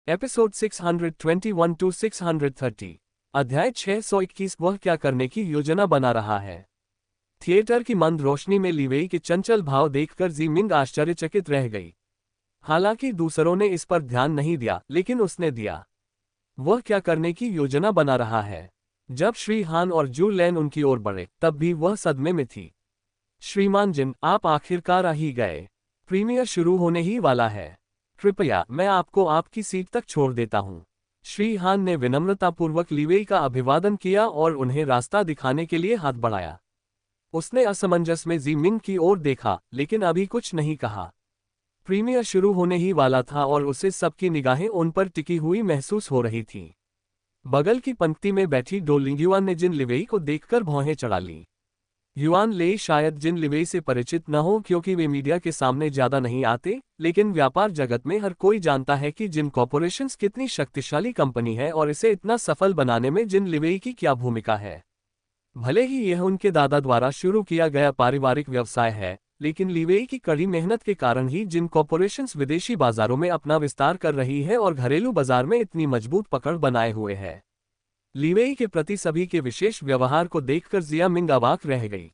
Episode 621 to 630। अध्याय 621। वह क्या करने की योजना बना रहा है। थिएटर की मंद रोशनी में लीवेई के चंचल भाव देखकर जी मिंग आश्चर्यचकित रह गई। हालांकि दूसरों ने इस पर ध्यान नहीं दिया, लेकिन उसने दिया। वह क्या करने की योजना बना रहा है। जब श्री हान और जू लैन उनकी ओर बढ़े, तब भी वह सदमे में थी। श्रीमान जिन, आप आखिरकार आ ही गए। प्रीमियर शुरू होने ही वाला है। कृपया मैं आपको आपकी सीट तक छोड़ देता हूं। श्री हान ने विनम्रतापूर्वक लीवेई का अभिवादन किया और उन्हें रास्ता दिखाने के लिए हाथ बढ़ाया। उसने असमंजस में जी मिंग की ओर देखा, लेकिन अभी कुछ नहीं कहा। प्रीमियर शुरू होने ही वाला था और उसे सबकी निगाहें उन पर टिकी हुई महसूस हो रही थीं। बगल की पंक्ति में बैठी डो लिंगयुआन ने जिन लिवेई को देखकर भौहें चढ़ा लीं। युआन ले शायद जिन लिवेई से परिचित न हो, क्योंकि वे मीडिया के सामने ज्यादा नहीं आते, लेकिन व्यापार जगत में हर कोई जानता है कि जिन कॉर्पोरेशंस कितनी शक्तिशाली कंपनी है और इसे इतना सफल बनाने में जिन लिवेई की क्या भूमिका है। भले ही यह उनके दादा द्वारा शुरू किया गया पारिवारिक व्यवसाय है, लेकिन लिवेई की कड़ी मेहनत के कारण ही जिन कॉर्पोरेशंस विदेशी बाजारों में अपना विस्तार कर रही है और घरेलू बाजार में इतनी मजबूत पकड़ बनाए हुए है। लीवेई के प्रति सभी के विशेष व्यवहार को देखकर जिया मिंग अवाक रह गई।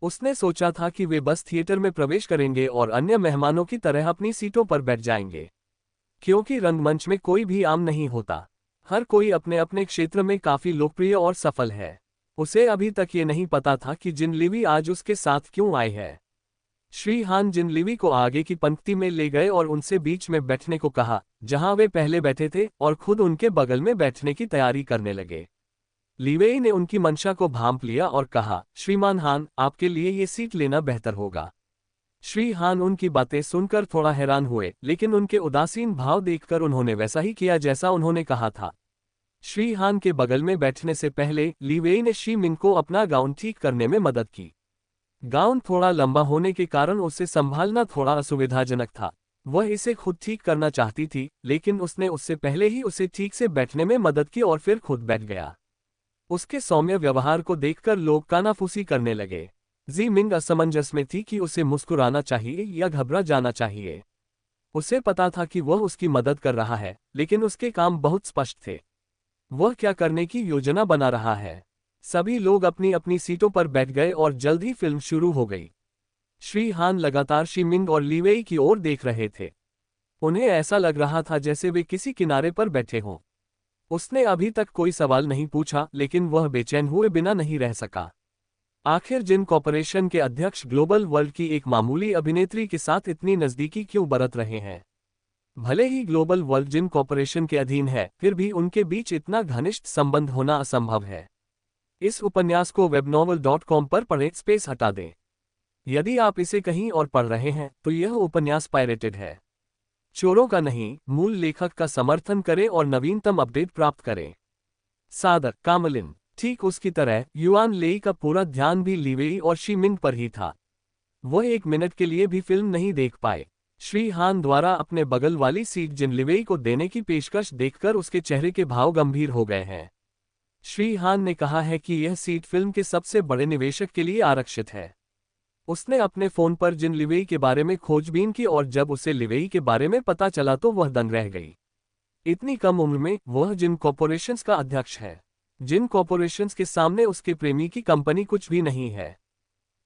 उसने सोचा था कि वे बस थिएटर में प्रवेश करेंगे और अन्य मेहमानों की तरह अपनी सीटों पर बैठ जाएंगे, क्योंकि रंगमंच में कोई भी आम नहीं होता। हर कोई अपने अपने क्षेत्र में काफी लोकप्रिय और सफल है। उसे अभी तक ये नहीं पता था कि जिन लिवी आज उसके साथ क्यों आए है। श्री हान जिन लिवी को आगे की पंक्ति में ले गए और उनसे बीच में बैठने को कहा, जहां वे पहले बैठे थे, और खुद उनके बगल में बैठने की तैयारी करने लगे। लीवेई ने उनकी मंशा को भांप लिया और कहा, श्रीमान हान, आपके लिए ये सीट लेना बेहतर होगा। श्री हान उनकी बातें सुनकर थोड़ा हैरान हुए, लेकिन उनके उदासीन भाव देखकर उन्होंने वैसा ही किया जैसा उन्होंने कहा था। श्री हान के बगल में बैठने से पहले लीवेई ने शी मिंग को अपना गाउन ठीक करने में मदद की। गाउन थोड़ा लंबा होने के कारण उसे संभालना थोड़ा असुविधाजनक था। वह इसे खुद ठीक करना चाहती थी, लेकिन उसने उससे पहले ही उसे ठीक से बैठने में मदद की और फिर खुद बैठ गया। उसके सौम्य व्यवहार को देखकर लोग कानाफूसी करने लगे। जी मिंग असमंजस में थी कि उसे मुस्कुराना चाहिए या घबरा जाना चाहिए। उसे पता था कि वह उसकी मदद कर रहा है, लेकिन उसके काम बहुत स्पष्ट थे। वह क्या करने की योजना बना रहा है। सभी लोग अपनी अपनी सीटों पर बैठ गए और जल्द ही फिल्म शुरू हो गई। श्री हान लगातार शी मिंग और लीवेई की ओर देख रहे थे। उन्हें ऐसा लग रहा था जैसे वे किसी किनारे पर बैठे हों। उसने अभी तक कोई सवाल नहीं पूछा, लेकिन वह बेचैन हुए बिना नहीं रह सका। आखिर जिन कॉर्पोरेशन के अध्यक्ष ग्लोबल वर्ल्ड की एक मामूली अभिनेत्री के साथ इतनी नजदीकी क्यों बरत रहे हैं। भले ही ग्लोबल वर्ल्ड जिन कॉर्पोरेशन के अधीन है, फिर भी उनके बीच इतना घनिष्ठ संबंध होना असंभव है। इस उपन्यास को webnovel.com पर पढ़ें, स्पेस हटा दें। यदि आप इसे कहीं और पढ़ रहे हैं, तो यह उपन्यास पायरेटेड है। चोरों का नहीं, मूल लेखक का समर्थन करें और नवीनतम अपडेट प्राप्त करें। सादर कामलिन। ठीक उसकी तरह युआन लेई का पूरा ध्यान भी लीवेई और शी मिंग पर ही था। वह एक मिनट के लिए भी फिल्म नहीं देख पाए। श्री हान द्वारा अपने बगल वाली सीट जिन लिवेई को देने की पेशकश देखकर उसके चेहरे के भाव गंभीर हो गए हैं। श्री हान ने कहा है कि यह सीट फिल्म के सबसे बड़े निवेशक के लिए आरक्षित है। उसने अपने फोन पर जिन लिवेई के बारे में खोजबीन की और जब उसे लिवेई के बारे में पता चला तो वह दंग रह गई। इतनी कम उम्र में वह जिन कॉर्पोरेशंस का अध्यक्ष है। जिन कॉर्पोरेशंस के सामने उसके प्रेमी की कंपनी कुछ भी नहीं है।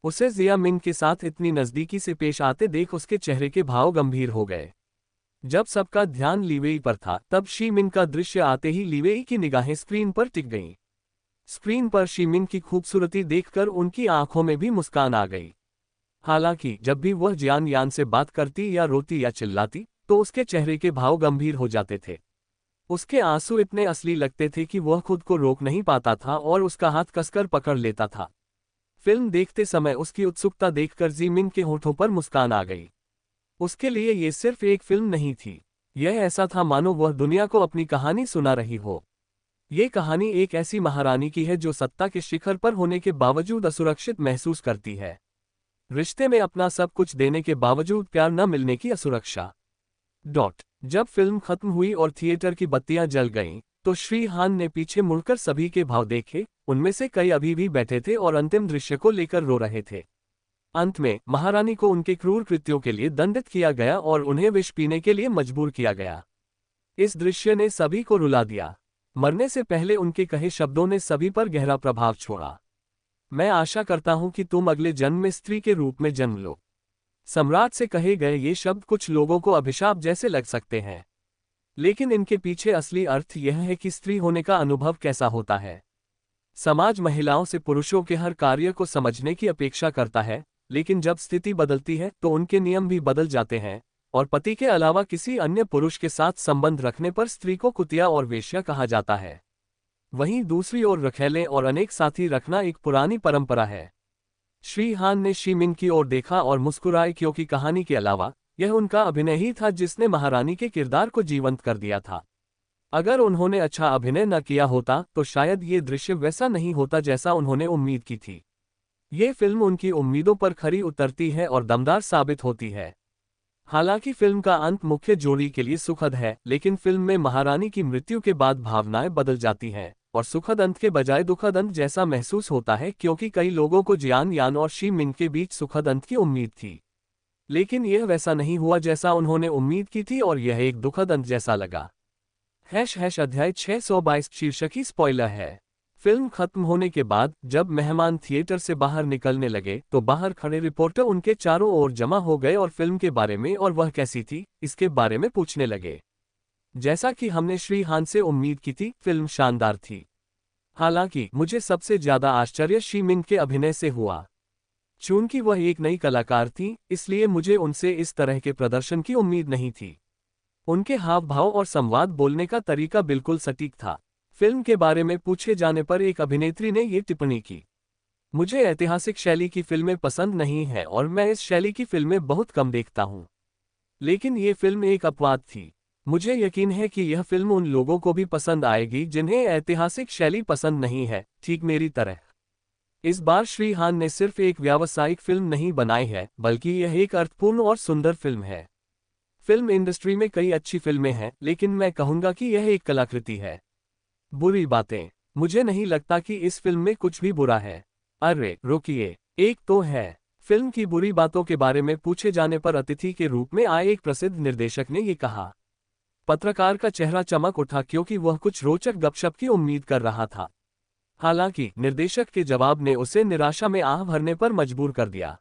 उसे जिया मिंग के साथ इतनी नजदीकी से पेश आते देख उसके चेहरे के भाव गंभीर हो गए। जब सबका ध्यान लीवेई पर था, तब शी मिंग का दृश्य आते ही लीवेई की निगाहें स्क्रीन पर टिक गईं। स्क्रीन पर शी मिंग की खूबसूरती देखकर उनकी आंखों में भी मुस्कान आ गई। हालांकि जब भी वह जियान यान से बात करती या रोती या चिल्लाती, तो उसके चेहरे के भाव गंभीर हो जाते थे। उसके आंसू इतने असली लगते थे कि वह खुद को रोक नहीं पाता था और उसका हाथ कसकर पकड़ लेता था। फिल्म देखते समय उसकी उत्सुकता देखकर जी मिंग के होठों पर मुस्कान आ गई। उसके लिए ये सिर्फ एक फिल्म नहीं थी। यह ऐसा था मानो वह दुनिया को अपनी कहानी सुना रही हो। ये कहानी एक ऐसी महारानी की है जो सत्ता के शिखर पर होने के बावजूद असुरक्षित महसूस करती है। रिश्ते में अपना सब कुछ देने के बावजूद प्यार न मिलने की असुरक्षा। जब फिल्म खत्म हुई और थिएटर की बत्तियां जल गईं, तो श्री हान ने पीछे मुड़कर सभी के भाव देखे। उनमें से कई अभी भी बैठे थे और अंतिम दृश्य को लेकर रो रहे थे। अंत में महारानी को उनके क्रूर कृत्यों के लिए दंडित किया गया और उन्हें विष पीने के लिए मजबूर किया गया। इस दृश्य ने सभी को रुला दिया। मरने से पहले उनके कहे शब्दों ने सभी पर गहरा प्रभाव छोड़ा। मैं आशा करता हूं कि तुम अगले जन्म में स्त्री के रूप में जन्म लो। सम्राट से कहे गए ये शब्द कुछ लोगों को अभिशाप जैसे लग सकते हैं, लेकिन इनके पीछे असली अर्थ यह है कि स्त्री होने का अनुभव कैसा होता है। समाज महिलाओं से पुरुषों के हर कार्य को समझने की अपेक्षा करता है, लेकिन जब स्थिति बदलती है तो उनके नियम भी बदल जाते हैं, और पति के अलावा किसी अन्य पुरुष के साथ संबंध रखने पर स्त्री को कुतिया और वेश्या कहा जाता है। वहीं दूसरी ओर रखैले और अनेक साथी रखना एक पुरानी परंपरा है। श्री हान ने शी मिंग की ओर देखा और मुस्कुराए, क्योंकि कहानी के अलावा यह उनका अभिनय ही था जिसने महारानी के किरदार को जीवंत कर दिया था। अगर उन्होंने अच्छा अभिनय न किया होता तो शायद ये दृश्य वैसा नहीं होता जैसा उन्होंने उम्मीद की थी। ये फिल्म उनकी उम्मीदों पर खरी उतरती है और दमदार साबित होती है। हालांकि फिल्म का अंत मुख्य जोड़ी के लिए सुखद है, लेकिन फिल्म में महारानी की मृत्यु के बाद भावनाएं बदल जाती हैं और सुखद अंत के बजाय दुखद अंत जैसा महसूस होता है, क्योंकि कई लोगों को जियान यान और शी मिंग के बीच सुखद अंत की उम्मीद थी, लेकिन यह वैसा नहीं हुआ जैसा उन्होंने उम्मीद की थी और यह एक दुखद अंत जैसा लगा। # अध्याय 622 शीर्षक ही स्पॉइलर है। फिल्म खत्म होने के बाद जब मेहमान थिएटर से बाहर निकलने लगे तो बाहर खड़े रिपोर्टर उनके चारों ओर जमा हो गए और फिल्म के बारे में और वह कैसी थी इसके बारे में पूछने लगे। जैसा कि हमने श्री हान से उम्मीद की थी, फिल्म शानदार थी। हालांकि मुझे सबसे ज्यादा आश्चर्य शी मिंग के अभिनय से हुआ। चूंकि वह एक नई कलाकार थी, इसलिए मुझे उनसे इस तरह के प्रदर्शन की उम्मीद नहीं थी। उनके हाव भाव और संवाद बोलने का तरीका बिल्कुल सटीक था। फिल्म के बारे में पूछे जाने पर एक अभिनेत्री ने ये टिप्पणी की, मुझे ऐतिहासिक शैली की फिल्में पसंद नहीं है और मैं इस शैली की फिल्में बहुत कम देखता हूं। लेकिन ये फिल्म एक अपवाद थी। मुझे यकीन है कि यह फिल्म उन लोगों को भी पसंद आएगी जिन्हें ऐतिहासिक शैली पसंद नहीं है, ठीक मेरी तरह। इस बार श्री हान ने सिर्फ एक व्यावसायिक फिल्म नहीं बनाई है, बल्कि यह एक अर्थपूर्ण और सुंदर फिल्म है। फिल्म इंडस्ट्री में कई अच्छी फिल्में हैं, लेकिन मैं कहूंगा कि यह एक कलाकृति है। बुरी बातें, मुझे नहीं लगता कि इस फिल्म में कुछ भी बुरा है। अरे रुकिए, एक तो है। फिल्म की बुरी बातों के बारे में पूछे जाने पर अतिथि के रूप में आए एक प्रसिद्ध निर्देशक ने ये कहा। पत्रकार का चेहरा चमक उठा, क्योंकि वह कुछ रोचक गपशप की उम्मीद कर रहा था। हालांकि निर्देशक के जवाब ने उसे निराशा में आह भरने पर मजबूर कर दिया।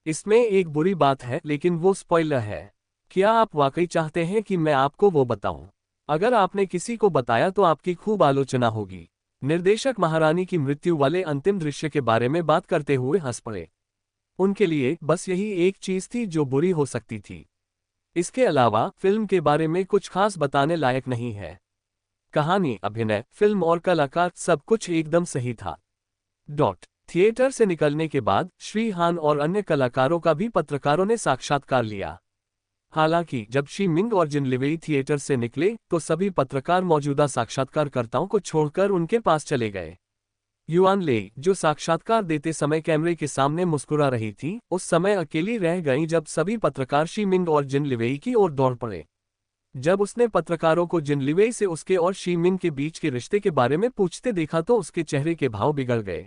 इसमें एक बुरी बात है, लेकिन वो स्पॉइलर है। क्या आप वाकई चाहते हैं कि मैं आपको वो बताऊं? अगर आपने किसी को बताया तो आपकी खूब आलोचना होगी। निर्देशक महारानी की मृत्यु वाले अंतिम दृश्य के बारे में बात करते हुए हंस पड़े। उनके लिए बस यही एक चीज थी जो बुरी हो सकती थी। इसके अलावा फिल्म के बारे में कुछ खास बताने लायक नहीं है। कहानी, अभिनय, फिल्म और कलाकार सब कुछ एकदम सही था। थिएटर से निकलने के बाद श्री हान और अन्य कलाकारों का भी पत्रकारों ने साक्षात्कार लिया। हालांकि जब शी मिंग और जिन लिवेई थिएटर से निकले तो सभी पत्रकार मौजूदा साक्षात्कारकर्ताओं को छोड़कर उनके पास चले गए। युआन ले, जो साक्षात्कार देते समय कैमरे के सामने मुस्कुरा रही थी, उस समय अकेली रह गईं जब सभी पत्रकार शी मिंग और जिन लिवेई की ओर दौड़ पड़े। जब उसने पत्रकारों को जिन लिवेई से उसके और शी मिंग के बीच के रिश्ते के बारे में पूछते देखा तो उसके चेहरे के भाव बिगड़ गए।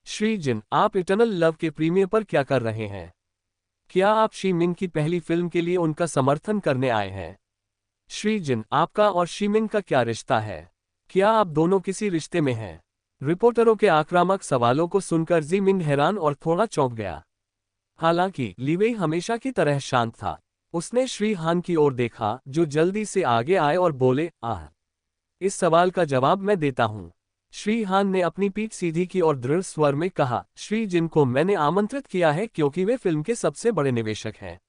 श्री जिन, आप इटर्नल लव के प्रीमियर पर क्या कर रहे हैं? क्या आप शी मिंग की पहली फिल्म के लिए उनका समर्थन करने आए हैं? श्री जिन, आपका और शी मिंग का क्या रिश्ता है? क्या आप दोनों किसी रिश्ते में हैं? रिपोर्टरों के आक्रामक सवालों को सुनकर जी मिंग हैरान और थोड़ा चौंक गया। हालांकि लिवेई हमेशा की तरह शांत था। उसने श्री हान की ओर देखा, जो जल्दी से आगे आए और बोले, आह, इस सवाल का जवाब मैं देता हूं। श्री हान ने अपनी पीठ सीधी की और दृढ़ स्वर में कहा, श्री जिन को मैंने आमंत्रित किया है क्योंकि वे फिल्म के सबसे बड़े निवेशक हैं।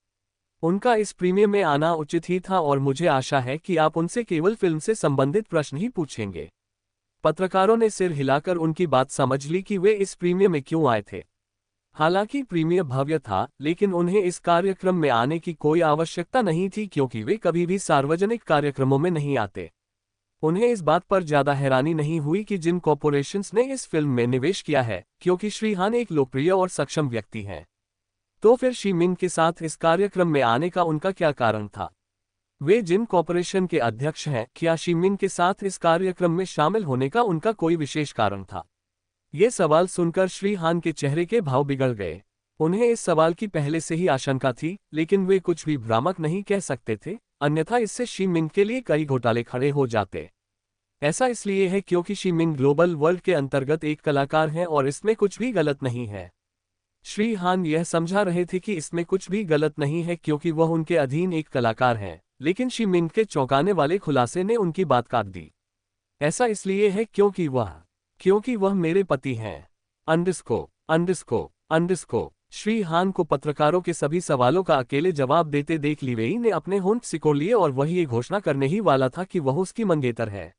उनका इस प्रीमियर में आना उचित ही था और मुझे आशा है कि आप उनसे केवल फिल्म से संबंधित प्रश्न ही पूछेंगे। पत्रकारों ने सिर हिलाकर उनकी बात समझ ली कि वे इस प्रीमियर में क्यों आए थे। हालांकि प्रीमियर भव्य था, लेकिन उन्हें इस कार्यक्रम में आने की कोई आवश्यकता नहीं थी क्योंकि वे कभी भी सार्वजनिक कार्यक्रमों में नहीं आते। उन्हें इस बात पर ज्यादा हैरानी नहीं हुई कि जिन कॉर्पोरेशंस ने इस फिल्म में निवेश किया है, क्योंकि श्री हान एक लोकप्रिय और सक्षम व्यक्ति हैं। तो फिर शी मिंग के साथ इस कार्यक्रम में आने का उनका क्या कारण था? वे जिन कॉर्पोरेशन के अध्यक्ष हैं, क्या शी मिंग के साथ इस कार्यक्रम में शामिल होने का उनका कोई विशेष कारण था? ये सवाल सुनकर श्री हान के चेहरे के भाव बिगड़ गए। उन्हें इस सवाल की पहले से ही आशंका थी, लेकिन वे कुछ भी भ्रामक नहीं कह सकते थे। अन्यथा इससे शी मिंग के लिए कई घोटाले खड़े हो जाते। ऐसा इसलिए है क्योंकि शी मिंग ग्लोबल वर्ल्ड के अंतर्गत एक कलाकार हैं और इसमें कुछ भी गलत नहीं है। श्री हान यह समझा रहे थे कि इसमें कुछ भी गलत नहीं है क्योंकि वह उनके अधीन एक कलाकार हैं, लेकिन शी मिंग के चौंकाने वाले खुलासे ने उनकी बात काट दी। ऐसा इसलिए है क्योंकि वह मेरे पति हैं। अंडरस्को। श्री हान को पत्रकारों के सभी सवालों का अकेले जवाब देते देख ली वेई ने अपने होंठ सिकोड़ लिए और वह ये घोषणा करने ही वाला था कि वह उसकी मंगेतर है।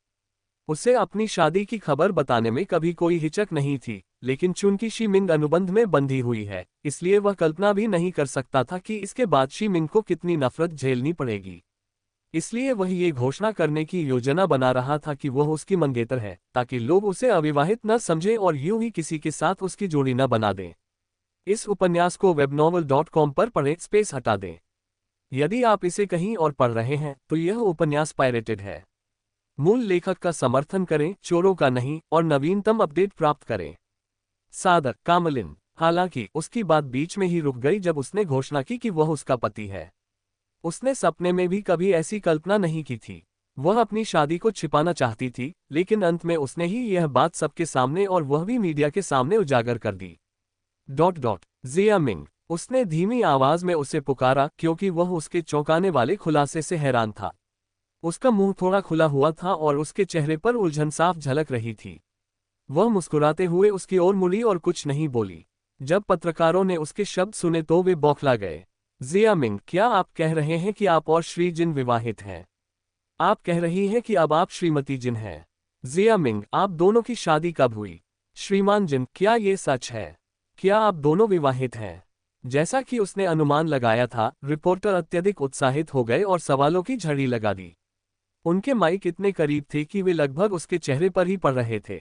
उसे अपनी शादी की खबर बताने में कभी कोई हिचक नहीं थी, लेकिन चूंकि शी मिंग अनुबंध में बंधी हुई है, इसलिए वह कल्पना भी नहीं कर सकता था कि इसके बाद शी मिंग को कितनी नफरत झेलनी पड़ेगी। इसलिए वह ये घोषणा करने की योजना बना रहा था कि वह उसकी मंगेतर है, ताकि लोग उसे अविवाहित न समझें और यूं ही किसी के साथ उसकी जोड़ी न बना दें। इस उपन्यास को webnovel.com पर पढ़ें, स्पेस हटा दें। यदि आप इसे कहीं और पढ़ रहे हैं तो यह उपन्यास पायरेटेड है। मूल लेखक का समर्थन करें, चोरों का नहीं, और नवीनतम अपडेट प्राप्त करें। सादर, कामलिन। हालांकि उसकी बात बीच में ही रुक गई जब उसने घोषणा की कि वह उसका पति है। उसने सपने में भी कभी ऐसी कल्पना नहीं की थी। वह अपनी शादी को छिपाना चाहती थी, लेकिन अंत में उसने ही यह बात सबके सामने और वह भी मीडिया के सामने उजागर कर दी। जिया मिंग। उसने धीमी आवाज में उसे पुकारा क्योंकि वह उसके चौंकाने वाले खुलासे से हैरान था। उसका मुंह थोड़ा खुला हुआ था और उसके चेहरे पर उलझन साफ झलक रही थी। वह मुस्कुराते हुए उसकी ओर मुड़ी और कुछ नहीं बोली। जब पत्रकारों ने उसके शब्द सुने तो वे बौखला गए। जिया मिंग, क्या आप कह रहे हैं कि आप और श्री जिन विवाहित हैं? आप कह रही हैं कि अब आप श्रीमती जिन हैं? जिया मिंग, आप दोनों की शादी कब हुई? श्रीमान जिन, क्या ये सच है? क्या आप दोनों विवाहित हैं? जैसा कि उसने अनुमान लगाया था, रिपोर्टर अत्यधिक उत्साहित हो गए और सवालों की झड़ी लगा दी। उनके माइक इतने करीब थे कि वे लगभग उसके चेहरे पर ही पड़ रहे थे।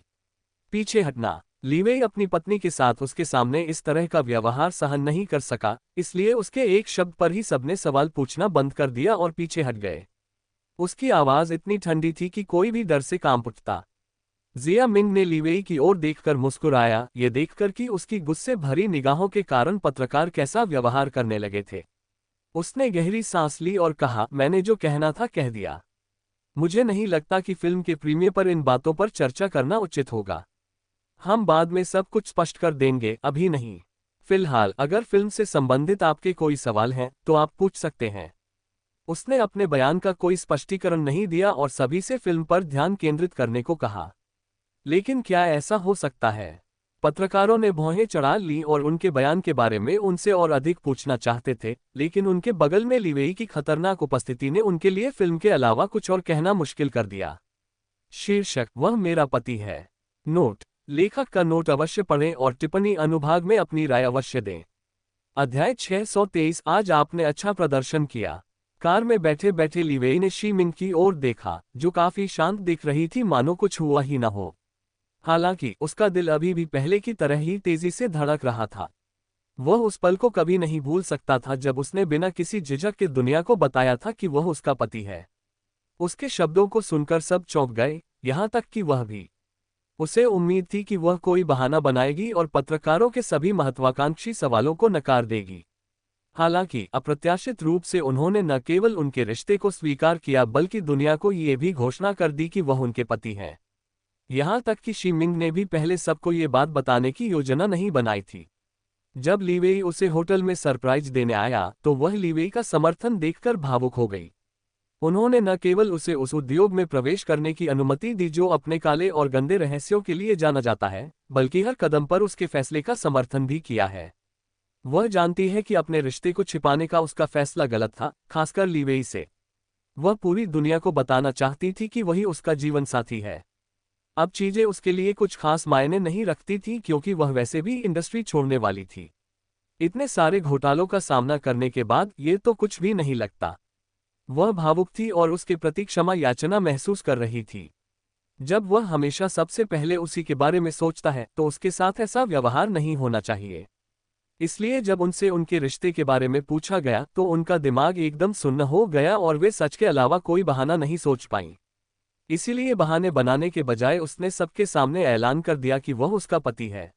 पीछे हटना। लीवेई अपनी पत्नी के साथ उसके सामने इस तरह का व्यवहार सहन नहीं कर सका, इसलिए उसके एक शब्द पर ही सबने सवाल पूछना बंद कर दिया और पीछे हट गए। उसकी आवाज इतनी ठंडी थी कि कोई भी डर से कांप उठता। जिया मिंग ने लीवेई की ओर देखकर मुस्कुराया, ये देखकर कि उसकी गुस्से भरी निगाहों के कारण पत्रकार कैसा व्यवहार करने लगे थे। उसने गहरी सांस ली और कहा, मैंने जो कहना था कह दिया। मुझे नहीं लगता कि फिल्म के प्रीमियर पर इन बातों पर चर्चा करना उचित होगा। हम बाद में सब कुछ स्पष्ट कर देंगे, अभी नहीं। फिलहाल अगर फिल्म से संबंधित आपके कोई सवाल हैं तो आप पूछ सकते हैं। उसने अपने बयान का कोई स्पष्टीकरण नहीं दिया और सभी से फिल्म पर ध्यान केंद्रित करने को कहा। लेकिन क्या ऐसा हो सकता है? पत्रकारों ने भौहें चढ़ा ली और उनके बयान के बारे में उनसे और अधिक पूछना चाहते थे, लेकिन उनके बगल में लीवेई की खतरनाक उपस्थिति ने उनके लिए फिल्म के अलावा कुछ और कहना मुश्किल कर दिया। शीर्षक, वह मेरा पति है। नोट, लेखक का नोट अवश्य पढ़ें और टिप्पणी अनुभाग में अपनी राय अवश्य दें। अध्याय 623। आज आपने अच्छा प्रदर्शन किया। कार में बैठे बैठे लीवेई ने शी मिंग की ओर देखा, जो काफी शांत दिख रही थी, मानो कुछ हुआ ही न हो। हालांकि उसका दिल अभी भी पहले की तरह ही तेजी से धड़क रहा था। वह उस पल को कभी नहीं भूल सकता था जब उसने बिना किसी झिझक के दुनिया को बताया था कि वह उसका पति है। उसके शब्दों को सुनकर सब चौंक गए, यहां तक कि वह भी। उसे उम्मीद थी कि वह कोई बहाना बनाएगी और पत्रकारों के सभी महत्वाकांक्षी सवालों को नकार देगी। हालांकि अप्रत्याशित रूप से उन्होंने न केवल उनके रिश्ते को स्वीकार किया बल्कि दुनिया को ये भी घोषणा कर दी कि वह उनके पति हैं। यहां तक कि शी मिंग ने भी पहले सबको ये बात बताने की योजना नहीं बनाई थी। जब लीवेई उसे होटल में सरप्राइज देने आया तो वह लीवेई का समर्थन देखकर भावुक हो गई। उन्होंने न केवल उसे उस उद्योग में प्रवेश करने की अनुमति दी जो अपने काले और गंदे रहस्यों के लिए जाना जाता है, बल्कि हर कदम पर उसके फैसले का समर्थन भी किया है। वह जानती है कि अपने रिश्ते को छिपाने का उसका फैसला गलत था, खासकर लीवेई से। वह पूरी दुनिया को बताना चाहती थी कि वही उसका जीवन साथी है। अब चीजें उसके लिए कुछ खास मायने नहीं रखती थी क्योंकि वह वैसे भी इंडस्ट्री छोड़ने वाली थी। इतने सारे घोटालों का सामना करने के बाद ये तो कुछ भी नहीं लगता। वह भावुक थी और उसके प्रति क्षमा याचना महसूस कर रही थी। जब वह हमेशा सबसे पहले उसी के बारे में सोचता है तो उसके साथ ऐसा व्यवहार नहीं होना चाहिए। इसलिए जब उनसे उनके रिश्ते के बारे में पूछा गया तो उनका दिमाग एकदम सुन्न हो गया और वे सच के अलावा कोई बहाना नहीं सोच पाईं। इसीलिए बहाने बनाने के बजाय उसने सबके सामने ऐलान कर दिया कि वह उसका पति है।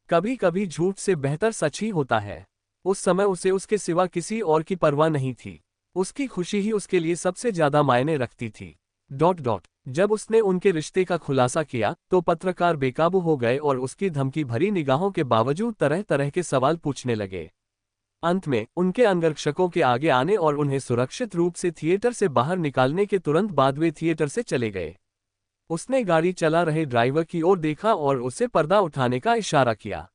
कभी कभी झूठ से बेहतर सच ही होता है। उस समय उसे उसके सिवा किसी और की परवाह नहीं थी। उसकी खुशी ही उसके लिए सबसे ज्यादा मायने रखती थी। जब उसने उनके रिश्ते का खुलासा किया तो पत्रकार बेकाबू हो गए और उसकी धमकी भरी निगाहों के बावजूद तरह तरह के सवाल पूछने लगे। अंत में उनके अंगरक्षकों के आगे आने और उन्हें सुरक्षित रूप से थिएटर से बाहर निकालने के तुरंत बाद वे थिएटर से चले गए। उसने गाड़ी चला रहे ड्राइवर की ओर देखा और उसे पर्दा उठाने का इशारा किया।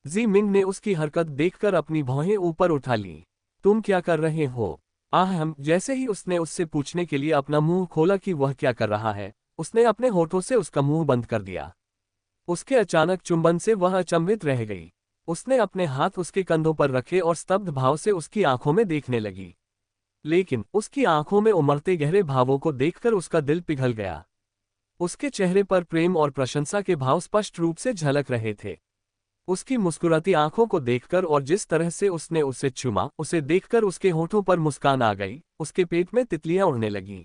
जी मिंग ने उसकी हरकत देखकर अपनी भौहें ऊपर उठा ली। तुम क्या कर रहे हो? हम जैसे ही उसने उससे पूछने के लिए अपना मुंह खोला कि वह क्या कर रहा है, उसने अपने होठों से उसका मुंह बंद कर दिया। उसके अचानक चुंबन से वह अचंभित रह गई। उसने अपने हाथ उसके कंधों पर रखे और स्तब्ध भाव से उसकी आंखों में देखने लगी। लेकिन उसकी आंखों में उमड़ते गहरे भावों को देखकर उसका दिल पिघल गया। उसके चेहरे पर प्रेम और प्रशंसा के भाव स्पष्ट रूप से झलक रहे थे। उसकी मुस्कुराती आंखों को देखकर और जिस तरह से उसने उसे चूमा, उसे देखकर उसके होठों पर मुस्कान आ गई, उसके पेट में तितलियां उड़ने लगीं।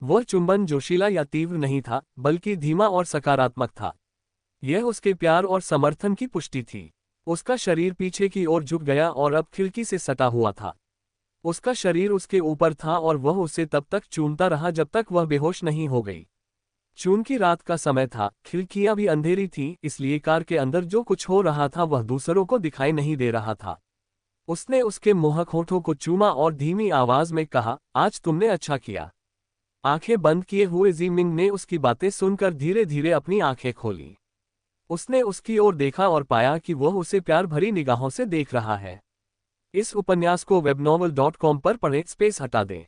वह चुंबन जोशीला या तीव्र नहीं था, बल्कि धीमा और सकारात्मक था। यह उसके प्यार और समर्थन की पुष्टि थी। उसका शरीर पीछे की ओर झुक गया और अब खिड़की से सटा हुआ था। उसका शरीर उसके ऊपर था और वह उसे तब तक चूमता रहा जब तक वह बेहोश नहीं हो गई। जून की रात का समय था, खिड़कियां भी अंधेरी थीं, इसलिए कार के अंदर जो कुछ हो रहा था वह दूसरों को दिखाई नहीं दे रहा था। उसने उसके मोहक होठों को चूमा और धीमी आवाज में कहा, आज तुमने अच्छा किया। आंखें बंद किए हुए जी मिंग ने उसकी बातें सुनकर धीरे धीरे अपनी आंखें खोली। उसने उसकी ओर देखा और पाया कि वह उसे प्यार भरी निगाहों से देख रहा है। इस उपन्यास को webnovel.com पर पढ़ें, स्पेस हटा दें।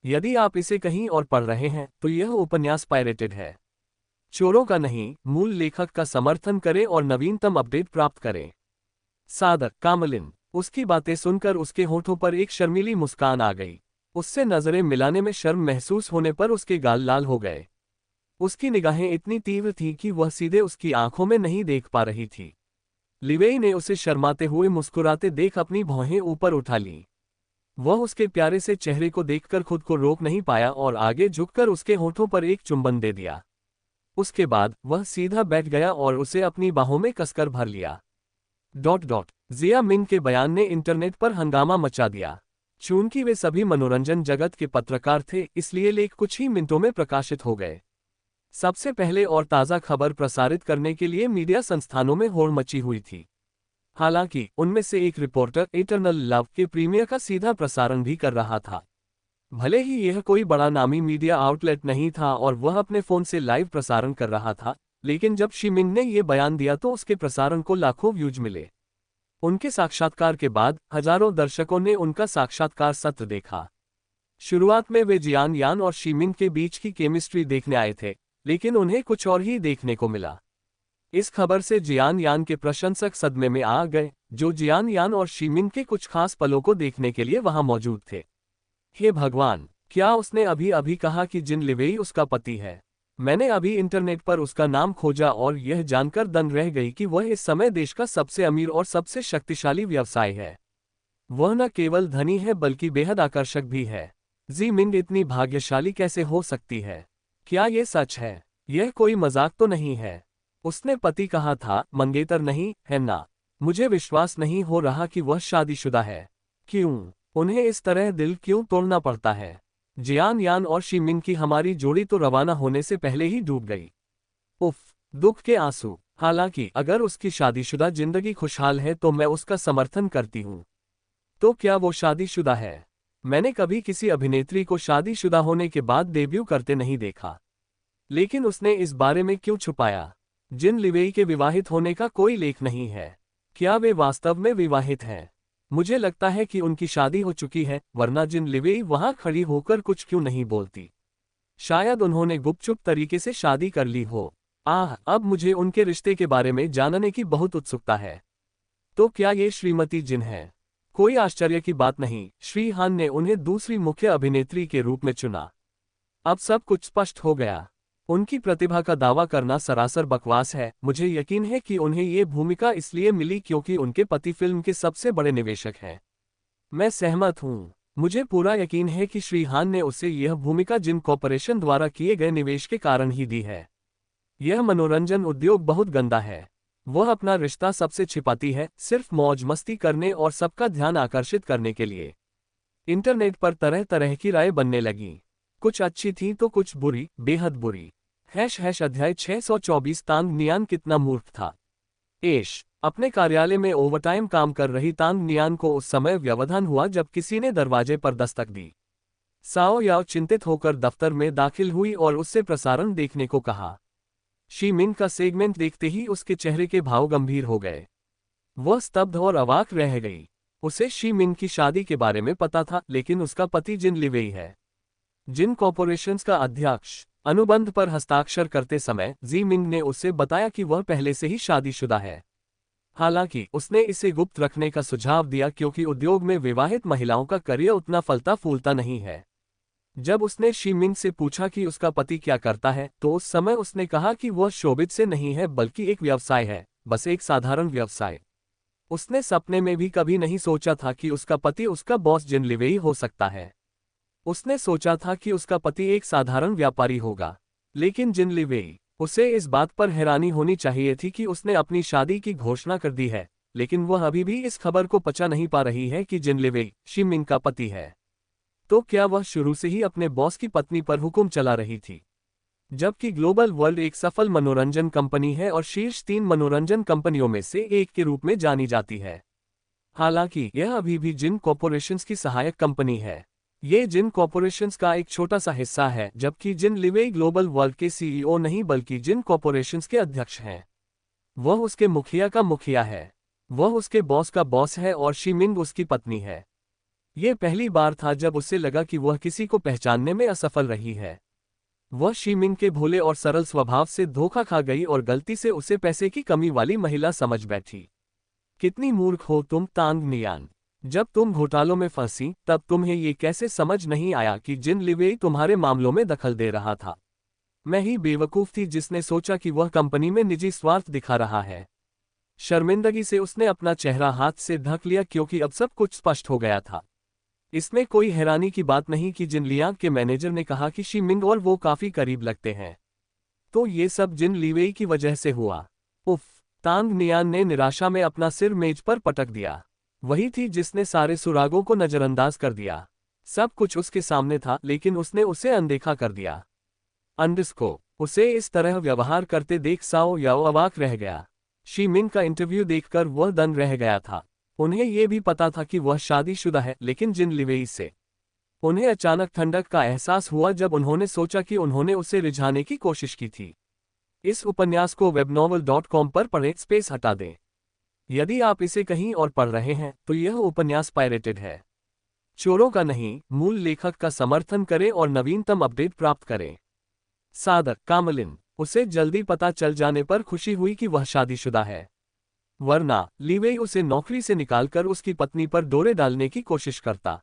यदि आप इसे कहीं और पढ़ रहे हैं तो यह उपन्यास पायरेटेड है। चोरों का नहीं, मूल लेखक का समर्थन करें और नवीनतम अपडेट प्राप्त करें। सादर कामलिन। उसकी बातें सुनकर उसके होठों पर एक शर्मीली मुस्कान आ गई। उससे नजरें मिलाने में शर्म महसूस होने पर उसके गाल लाल हो गए। उसकी निगाहें इतनी तीव्र थीं कि वह सीधे उसकी आंखों में नहीं देख पा रही थी। लिवेई ने उसे शर्माते हुए मुस्कुराते देख अपनी भौहें ऊपर उठा लीं। वह उसके प्यारे से चेहरे को देखकर खुद को रोक नहीं पाया और आगे झुककर उसके होठों पर एक चुंबन दे दिया। उसके बाद वह सीधा बैठ गया और उसे अपनी बाहों में कसकर भर लिया। जिया मिंग के बयान ने इंटरनेट पर हंगामा मचा दिया। चूंकि वे सभी मनोरंजन जगत के पत्रकार थे, इसलिए लेख कुछ ही मिनटों में प्रकाशित हो गए। सबसे पहले और ताज़ा खबर प्रसारित करने के लिए मीडिया संस्थानों में होड़ मची हुई थी। हालांकि उनमें से एक रिपोर्टर इटरनल लव के प्रीमियर का सीधा प्रसारण भी कर रहा था। भले ही यह कोई बड़ा नामी मीडिया आउटलेट नहीं था और वह अपने फोन से लाइव प्रसारण कर रहा था, लेकिन जब शी मिंग ने यह बयान दिया तो उसके प्रसारण को लाखों व्यूज मिले। उनके साक्षात्कार के बाद हजारों दर्शकों ने उनका साक्षात्कार सत्र देखा। शुरुआत में वे जियान यान और शी मिंग के बीच की केमिस्ट्री देखने आए थे, लेकिन उन्हें कुछ और ही देखने को मिला। इस खबर से जियान यान के प्रशंसक सदमे में आ गए, जो जियान यान और शी मिंग के कुछ खास पलों को देखने के लिए वहां मौजूद थे। हे भगवान, क्या उसने अभी अभी कहा कि जिन लिवेई उसका पति है? मैंने अभी इंटरनेट पर उसका नाम खोजा और यह जानकर दंग रह गई कि वह इस समय देश का सबसे अमीर और सबसे शक्तिशाली व्यवसाय है। वह न केवल धनी है बल्कि बेहद आकर्षक भी है। जी मिंग इतनी भाग्यशाली कैसे हो सकती है? क्या यह सच है? यह कोई मजाक तो नहीं है? उसने पति कहा था, मंगेतर नहीं, है ना? मुझे विश्वास नहीं हो रहा कि वह शादीशुदा है। क्यों? उन्हें इस तरह दिल क्यों तोड़ना पड़ता है? जियान यान और शी मिंग की हमारी जोड़ी तो रवाना होने से पहले ही डूब गई। उफ, दुख के आंसू। हालांकि अगर उसकी शादीशुदा जिंदगी खुशहाल है तो मैं उसका समर्थन करती हूँ। तो क्या वो शादीशुदा है? मैंने कभी किसी अभिनेत्री को शादीशुदा होने के बाद डेब्यू करते नहीं देखा। लेकिन उसने इस बारे में क्यों छुपाया? जिन लिवेई के विवाहित होने का कोई लेख नहीं है। क्या वे वास्तव में विवाहित हैं? मुझे लगता है कि उनकी शादी हो चुकी है, वरना जिन लिवेई वहां खड़ी होकर कुछ क्यों नहीं बोलती? शायद उन्होंने गुपचुप तरीके से शादी कर ली हो। अब मुझे उनके रिश्ते के बारे में जानने की बहुत उत्सुकता है। तो क्या ये श्रीमती जिन है? कोई आश्चर्य की बात नहीं, श्री हान ने उन्हें दूसरी मुख्य अभिनेत्री के रूप में चुना। अब सब कुछ स्पष्ट हो गया। उनकी प्रतिभा का दावा करना सरासर बकवास है। मुझे यकीन है कि उन्हें ये भूमिका इसलिए मिली क्योंकि उनके पति फिल्म के सबसे बड़े निवेशक हैं। मैं सहमत हूँ। मुझे पूरा यकीन है कि श्री हान ने उसे यह भूमिका जिन कॉर्पोरेशन द्वारा किए गए निवेश के कारण ही दी है। यह मनोरंजन उद्योग बहुत गंदा है। वह अपना रिश्ता सबसे छिपाती है, सिर्फ मौज मस्ती करने और सबका ध्यान आकर्षित करने के लिए। इंटरनेट पर तरह तरह की राय बनने लगी। कुछ अच्छी थी तो कुछ बुरी, बेहद बुरी। अध्याय 624 तांग नियान कितना मूर्ख था। एश अपने कार्यालय में ओवरटाइम काम कर रही तांग नियान को उस समय व्यवधान हुआ जब किसी ने दरवाजे पर दस्तक दी। साओ याओ चिंतित होकर दफ्तर में दाखिल हुई और उससे प्रसारण देखने को कहा। शी मिन का सेगमेंट देखते ही उसके चेहरे के भाव गंभीर हो गए। वह स्तब्ध और अवाक रह गई। उसे शी मिन की शादी के बारे में पता था, लेकिन उसका पति जिन लिवेई है, जिन कॉर्पोरेशंस का अध्यक्ष। अनुबंध पर हस्ताक्षर करते समय जी मिंग ने उसे बताया कि वह पहले से ही शादीशुदा है। हालांकि उसने इसे गुप्त रखने का सुझाव दिया क्योंकि उद्योग में विवाहित महिलाओं का करियर उतना फलता फूलता नहीं है। जब उसने शी मिंग से पूछा कि उसका पति क्या करता है, तो उस समय उसने कहा कि वह शोबित से नहीं है बल्कि एक व्यवसाय है, बस एक साधारण व्यवसाय। उसने सपने में भी कभी नहीं सोचा था कि उसका पति उसका बॉस जिन लिवेई हो सकता है। उसने सोचा था कि उसका पति एक साधारण व्यापारी होगा, लेकिन जिन लिवेई। उसे इस बात पर हैरानी होनी चाहिए थी कि उसने अपनी शादी की घोषणा कर दी है, लेकिन वह अभी भी इस खबर को पचा नहीं पा रही है कि जिन लिवेई शी मिंग का पति है। तो क्या वह शुरू से ही अपने बॉस की पत्नी पर हुक्म चला रही थी? जबकि ग्लोबल वर्ल्ड एक सफल मनोरंजन कंपनी है और शीर्ष 3 मनोरंजन कंपनियों में से एक के रूप में जानी जाती है। हालांकि यह अभी भी जिन कॉर्पोरेशंस की सहायक कंपनी है। ये जिन कॉर्पोरेशंस का एक छोटा सा हिस्सा है, जबकि जिन लिवेई ग्लोबल वर्ल्ड के सीईओ नहीं बल्कि जिन कॉर्पोरेशंस के अध्यक्ष हैं। वह उसके मुखिया का मुखिया है, वह उसके बॉस का बॉस है और शी मिंग उसकी पत्नी है। ये पहली बार था जब उसे लगा कि वह किसी को पहचानने में असफल रही है। वह शी मिंग के भोले और सरल स्वभाव से धोखा खा गई और गलती से उसे पैसे की कमी वाली महिला समझ बैठी। कितनी मूर्ख हो तुम तांग नियान। जब तुम घोटालों में फंसी तब तुम्हें ये कैसे समझ नहीं आया कि जिन लिवेई तुम्हारे मामलों में दखल दे रहा था? मैं ही बेवकूफ थी जिसने सोचा कि वह कंपनी में निजी स्वार्थ दिखा रहा है। शर्मिंदगी से उसने अपना चेहरा हाथ से ढक लिया क्योंकि अब सब कुछ स्पष्ट हो गया था। इसमें कोई हैरानी की बात नहीं कि जिन लियांग के मैनेजर ने कहा कि शी मिंग और वो काफी करीब लगते हैं। तो ये सब जिन लिवेई की वजह से हुआ। उफ! तांग नियान ने निराशा में अपना सिर मेज पर पटक दिया। वही थी जिसने सारे सुरागों को नजरअंदाज कर दिया। सब कुछ उसके सामने था, लेकिन उसने उसे अनदेखा कर दिया। अंडस्को उसे इस तरह व्यवहार करते देख साओ याओ अवाक रह गया। शी मिंग का इंटरव्यू देखकर वह दंग रह गया था। उन्हें यह भी पता था कि वह शादीशुदा है, लेकिन जिन लिवेई से। उन्हें अचानक ठंडक का एहसास हुआ जब उन्होंने सोचा कि उन्होंने उसे रिझाने की कोशिश की थी। इस उपन्यास को webnovel.com पर पढ़ें, स्पेस हटा दें। यदि आप इसे कहीं और पढ़ रहे हैं तो यह उपन्यास पायरेटेड है। चोरों का नहीं, मूल लेखक का समर्थन करें और नवीनतम अपडेट प्राप्त करें। सादर कामलिन। उसे जल्दी पता चल जाने पर खुशी हुई कि वह शादीशुदा है, वरना लिवेई उसे नौकरी से निकालकर उसकी पत्नी पर डोरे डालने की कोशिश करता।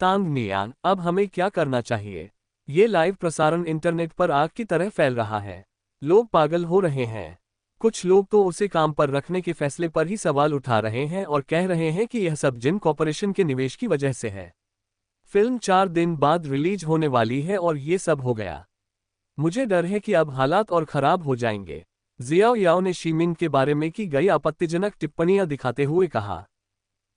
तांग नियान, अब हमें क्या करना चाहिए? ये लाइव प्रसारण इंटरनेट पर आग की तरह फैल रहा है। लोग पागल हो रहे हैं। कुछ लोग तो उसे काम पर रखने के फैसले पर ही सवाल उठा रहे हैं और कह रहे हैं कि यह सब जिन कॉर्पोरेशन के निवेश की वजह से है। फिल्म 4 दिन बाद रिलीज होने वाली है और ये सब हो गया। मुझे डर है कि अब हालात और खराब हो जाएंगे। जियाओ याओ ने शी मिंग के बारे में की गई आपत्तिजनक टिप्पणियां दिखाते हुए कहा।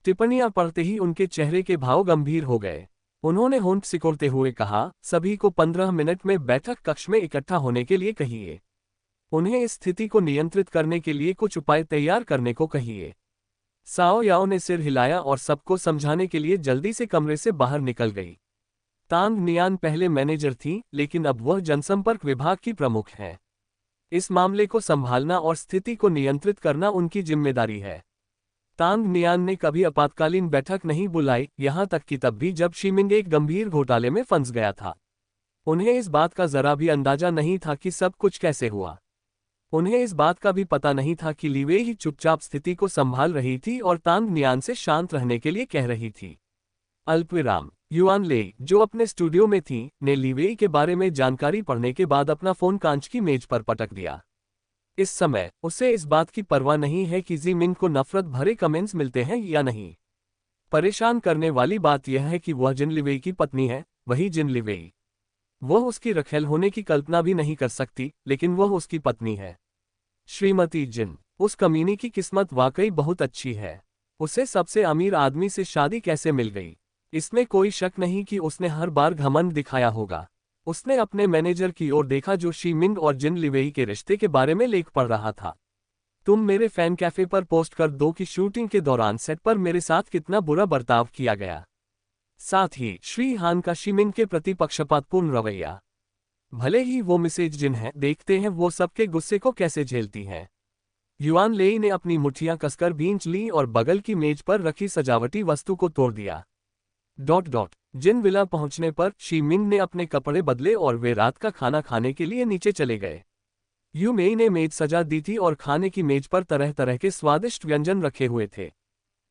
टिप्पणियां पढ़ते ही उनके चेहरे के भाव गंभीर हो गए। उन्होंने होंठ सिकोड़ते हुए कहा, सभी को 15 मिनट में बैठक कक्ष में इकट्ठा होने के लिए कहिए। उन्हें इस स्थिति को नियंत्रित करने के लिए कुछ उपाय तैयार करने को कहिए। साओ याओ ने सिर हिलाया और सबको समझाने के लिए जल्दी से कमरे से बाहर निकल गई। तांग नियान पहले मैनेजर थी, लेकिन अब वह जनसंपर्क विभाग की प्रमुख हैं। इस मामले को संभालना और स्थिति को नियंत्रित करना उनकी जिम्मेदारी है। तांग नियान ने कभी आपातकालीन बैठक नहीं बुलाई, यहां तक कि तब भी जब शी मिंग एक गंभीर घोटाले में फंस गया था। उन्हें इस बात का जरा भी अंदाजा नहीं था कि सब कुछ कैसे हुआ। उन्हें इस बात का भी पता नहीं था कि लिवेई ही चुपचाप स्थिति को संभाल रही थी और तांग नियान से शांत रहने के लिए कह रही थी। अल्पविराम। युआन ले, जो अपने स्टूडियो में थी, ने लिवेई के बारे में जानकारी पढ़ने के बाद अपना फोन कांच की मेज पर पटक दिया। इस समय उसे इस बात की परवाह नहीं है कि जी मिंग को नफरत भरे कमेंट्स मिलते हैं या नहीं। परेशान करने वाली बात यह है कि वह जिन लिवेई की पत्नी है, वही जिन लिवेई। वह उसकी रखेल होने की कल्पना भी नहीं कर सकती, लेकिन वह उसकी पत्नी है। श्रीमती जिन। उस कमीनी की किस्मत वाकई बहुत अच्छी है। उसे सबसे अमीर आदमी से शादी कैसे मिल गई? इसमें कोई शक नहीं कि उसने हर बार घमंड दिखाया होगा। उसने अपने मैनेजर की ओर देखा जो शी मिंग और जिन लिवेई के रिश्ते के बारे में लेख पढ़ रहा था। तुम मेरे फैन कैफे पर पोस्ट कर दो कि शूटिंग के दौरान सेट पर मेरे साथ कितना बुरा बर्ताव किया गया। साथ ही श्री हान का शी मिंग के प्रति पक्षपातपूर्ण रवैया। भले ही वो मिसेज जिन है, देखते हैं वो सबके गुस्से को कैसे झेलती हैं। युआन लेई ने अपनी मुठ्ठियां कसकर भींच ली और बगल की मेज पर रखी सजावटी वस्तु को तोड़ दिया। जिन विला पहुंचने पर शी मिंग ने अपने कपड़े बदले और वे रात का खाना खाने के लिए नीचे चले गए। यू मेई ने मेज सजा दी थी और खाने की मेज पर तरह तरह के स्वादिष्ट व्यंजन रखे हुए थे।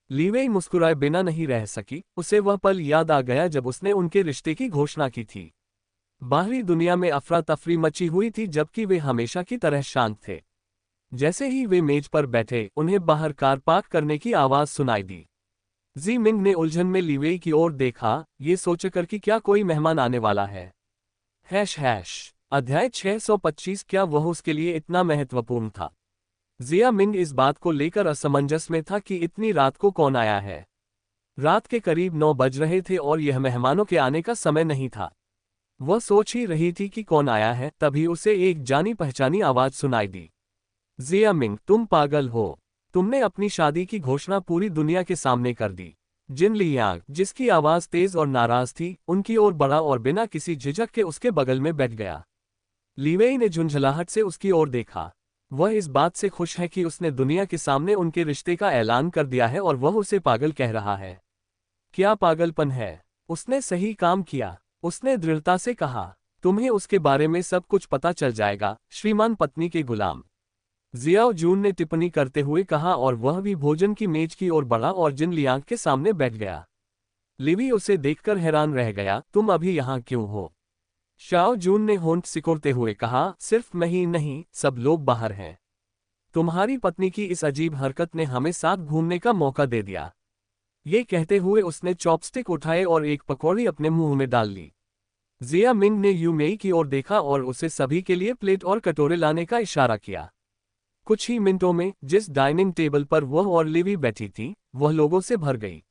लीवेई मुस्कुराए बिना नहीं रह सकी, उसे वह पल याद आ गया जब उसने उनके रिश्ते की घोषणा की थी। बाहरी दुनिया में अफरा तफरी मची हुई थी जबकि वे हमेशा की तरह शांत थे। जैसे ही वे मेज पर बैठे, उन्हें बाहर कार पार्क करने की आवाज सुनाई दी। जी मिंग ने उलझन में लीवेई की ओर देखा, ये सोचकर कि क्या कोई मेहमान आने वाला है। अध्याय 625 क्या वह उसके लिए इतना महत्वपूर्ण था? जिया मिंग इस बात को लेकर असमंजस में था कि इतनी रात को कौन आया है। रात के करीब 9 बज रहे थे और यह मेहमानों के आने का समय नहीं था। वह सोच ही रही थी कि कौन आया है, तभी उसे एक जानी पहचानी आवाज सुनाई दी। जिया मिंग, तुम पागल हो। तुमने अपनी शादी की घोषणा पूरी दुनिया के सामने कर दी। जिन लियांग, जिसकी आवाज तेज और नाराज थी, उनकी ओर बढ़ा और बिना किसी झिझक के उसके बगल में बैठ गया। लीवेई ने झुंझलाहट से उसकी ओर देखा। वह इस बात से खुश है कि उसने दुनिया के सामने उनके रिश्ते का ऐलान कर दिया है और वह उसे पागल कह रहा है। क्या पागलपन है? उसने सही काम किया, उसने दृढ़ता से कहा। तुम्हें उसके बारे में सब कुछ पता चल जाएगा, श्रीमान पत्नी के गुलाम, जियाओ जून ने टिप्पणी करते हुए कहा और वह भी भोजन की मेज की ओर बढ़ा और जिन लियांग के सामने बैठ गया। लिवी उसे देखकर हैरान रह गया, तुम अभी यहाँ क्यों हो? शाओ जून ने होंठ सिकोड़ते हुए कहा, सिर्फ मैं ही नहीं, सब लोग बाहर हैं। तुम्हारी पत्नी की इस अजीब हरकत ने हमें साथ घूमने का मौका दे दिया। ये कहते हुए उसने चॉपस्टिक उठाए और एक पकौड़ी अपने मुंह में डाल ली। जिया मिंग ने यू मेई की ओर देखा और उसे सभी के लिए प्लेट और कटोरे लाने का इशारा किया। कुछ ही मिनटों में जिस डाइनिंग टेबल पर वह और लिवी बैठी थी, वह लोगों से भर गई।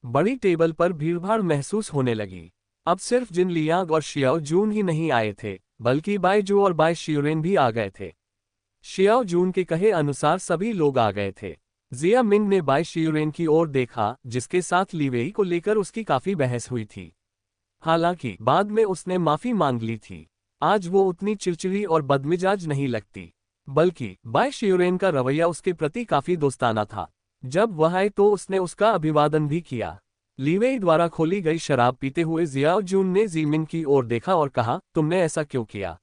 बड़ी टेबल पर भीड़भाड़ महसूस होने लगी। अब सिर्फ जिन लियांग और शियाओ जून ही नहीं आए थे, बल्कि बाई जू और बाई शियोरेन भी आ गए थे। शियाओ जून के कहे अनुसार सभी लोग आ गए थे। जिया मिंग ने बाई शियोरेन की ओर देखा, जिसके साथ लीवेई को लेकर उसकी काफी बहस हुई थी। हालांकि बाद में उसने माफी मांग ली थी। आज वो उतनी चिड़चिड़ी और बदमिजाज नहीं लगती, बल्कि बाई शियोरेन का रवैया उसके प्रति काफी दोस्ताना था। जब वह आए तो उसने उसका अभिवादन भी किया। लीवेई द्वारा खोली गई शराब पीते हुए जियाओ जून ने जी मिंग की ओर देखा और कहा, तुमने ऐसा क्यों किया?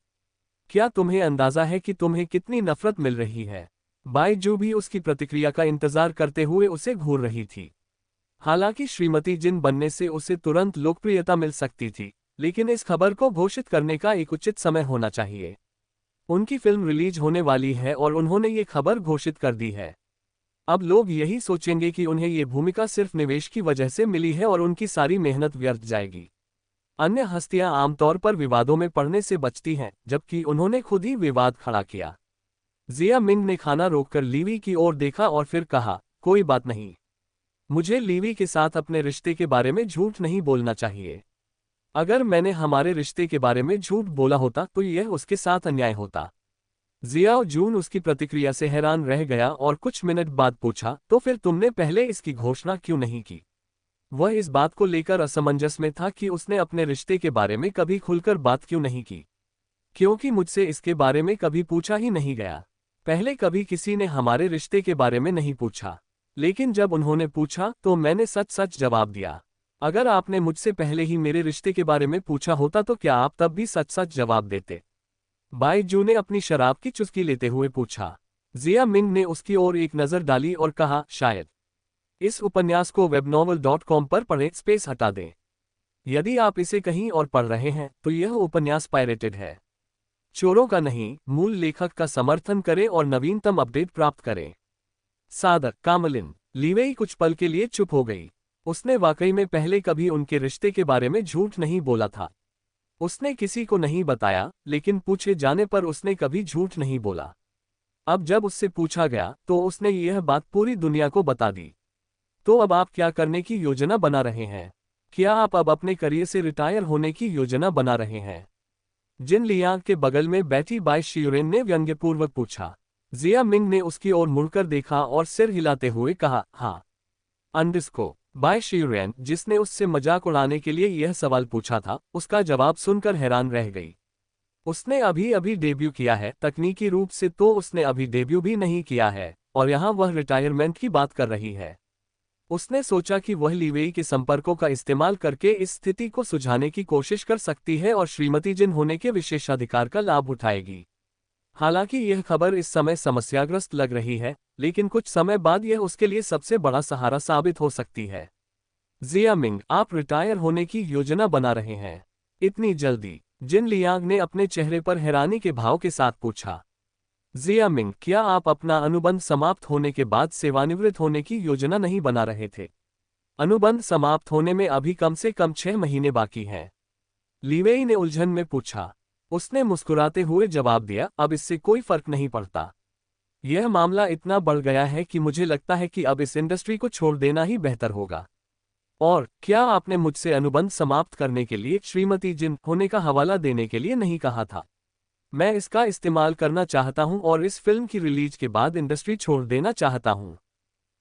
क्या तुम्हें अंदाजा है कि तुम्हें कितनी नफरत मिल रही है? बाई जू भी उसकी प्रतिक्रिया का इंतजार करते हुए उसे घूर रही थी। हालांकि श्रीमती जिन बनने से उसे तुरंत लोकप्रियता मिल सकती थी, लेकिन इस खबर को घोषित करने का एक उचित समय होना चाहिए। उनकी फिल्म रिलीज होने वाली है और उन्होंने ये खबर घोषित कर दी है। अब लोग यही सोचेंगे कि उन्हें ये भूमिका सिर्फ निवेश की वजह से मिली है और उनकी सारी मेहनत व्यर्थ जाएगी। अन्य हस्तियां आमतौर पर विवादों में पड़ने से बचती हैं, जबकि उन्होंने खुद ही विवाद खड़ा किया। जिया मिंग ने खाना रोककर लीवी की ओर देखा और फिर कहा, कोई बात नहीं। मुझे लीवी के साथ अपने रिश्ते के बारे में झूठ नहीं बोलना चाहिए। अगर मैंने हमारे रिश्ते के बारे में झूठ बोला होता तो यह उसके साथ अन्याय होता। जियाओ जून उसकी प्रतिक्रिया से हैरान रह गया और कुछ मिनट बाद पूछा, तो फिर तुमने पहले इसकी घोषणा क्यों नहीं की? वह इस बात को लेकर असमंजस में था कि उसने अपने रिश्ते के बारे में कभी खुलकर बात क्यों नहीं की। क्योंकि मुझसे इसके बारे में कभी पूछा ही नहीं गया। पहले कभी किसी ने हमारे रिश्ते के बारे में नहीं पूछा, लेकिन जब उन्होंने पूछा तो मैंने सच सच जवाब दिया। अगर आपने मुझसे पहले ही मेरे रिश्ते के बारे में पूछा होता तो क्या आप तब भी सच सच जवाब देते? बाई जू ने अपनी शराब की चुस्की लेते हुए पूछा। जिया मिंग ने उसकी ओर एक नजर डाली और कहा, शायद। इस उपन्यास को webnovel.com पर पढ़ें, स्पेस हटा दें। यदि आप इसे कहीं और पढ़ रहे हैं तो यह उपन्यास पायरेटेड है। चोरों का नहीं, मूल लेखक का समर्थन करें और नवीनतम अपडेट प्राप्त करें। सादर, कामलिन। लीवेई कुछ पल के लिए चुप हो गई। उसने वाकई में पहले कभी उनके रिश्ते के बारे में झूठ नहीं बोला था। उसने किसी को नहीं बताया, लेकिन पूछे जाने पर उसने कभी झूठ नहीं बोला। अब जब उससे पूछा गया तो उसने यह बात पूरी दुनिया को बता दी। तो अब आप क्या करने की योजना बना रहे हैं? क्या आप अब अपने करियर से रिटायर होने की योजना बना रहे हैं? जिन लियांग के बगल में बैठी बाई शियूरेन ने व्यंग्यपूर्वक पूछा। जिया मिंग ने उसकी ओर मुड़कर देखा और सिर हिलाते हुए कहा, हाँ। अंडरस्को। बाई शियूरेन, जिसने उससे मजाक उड़ाने के लिए यह सवाल पूछा था, उसका जवाब सुनकर हैरान रह गई। उसने अभी अभी डेब्यू किया है, तकनीकी रूप से तो उसने अभी डेब्यू भी नहीं किया है, और यहाँ वह रिटायरमेंट की बात कर रही है। उसने सोचा कि वह लीवेई के संपर्कों का इस्तेमाल करके इस स्थिति को सुलझाने की कोशिश कर सकती है और श्रीमती जिन होने के विशेषाधिकार का लाभ उठाएगी। हालांकि यह खबर इस समय समस्याग्रस्त लग रही है, लेकिन कुछ समय बाद यह उसके लिए सबसे बड़ा सहारा साबित हो सकती है। जिया मिंग, आप रिटायर होने की योजना बना रहे हैं? इतनी जल्दी? जिन लियांग ने अपने चेहरे पर हैरानी के भाव के साथ पूछा। जिया मिंग, क्या आप अपना अनुबंध समाप्त होने के बाद सेवानिवृत्त होने की योजना नहीं बना रहे थे? अनुबंध समाप्त होने में अभी कम से कम 6 महीने बाकी हैं। लीवेई ने उलझन में पूछा। उसने मुस्कुराते हुए जवाब दिया, अब इससे कोई फर्क नहीं पड़ता। यह मामला इतना बढ़ गया है कि मुझे लगता है कि अब इस इंडस्ट्री को छोड़ देना ही बेहतर होगा। और क्या आपने मुझसे अनुबंध समाप्त करने के लिए श्रीमती जिन होने का हवाला देने के लिए नहीं कहा था? मैं इसका इस्तेमाल करना चाहता हूं और इस फिल्म की रिलीज के बाद इंडस्ट्री छोड़ देना चाहता हूं।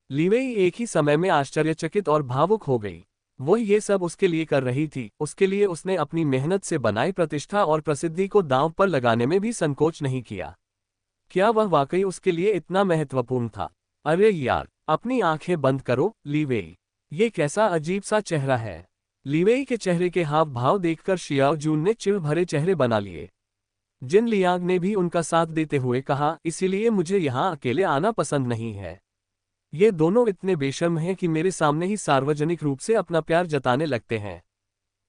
लीवेई एक ही समय में आश्चर्यचकित और भावुक हो गई। वह ये सब उसके लिए कर रही थी, उसके लिए उसने अपनी मेहनत से बनाई प्रतिष्ठा और प्रसिद्धि को दांव पर लगाने में भी संकोच नहीं किया। क्या वह वाकई उसके लिए इतना महत्वपूर्ण था? अरे यार, अपनी आंखें बंद करो, लीवेई। ये कैसा अजीब सा चेहरा है। लीवेई के चेहरे के हाव भाव देखकर शियाओ जून ने चिढ़ भरे चेहरे बना लिए। जिन लियांग ने भी उनका साथ देते हुए कहा, इसीलिए मुझे यहाँ अकेले आना पसंद नहीं है। ये दोनों इतने बेशर्म हैं कि मेरे सामने ही सार्वजनिक रूप से अपना प्यार जताने लगते हैं।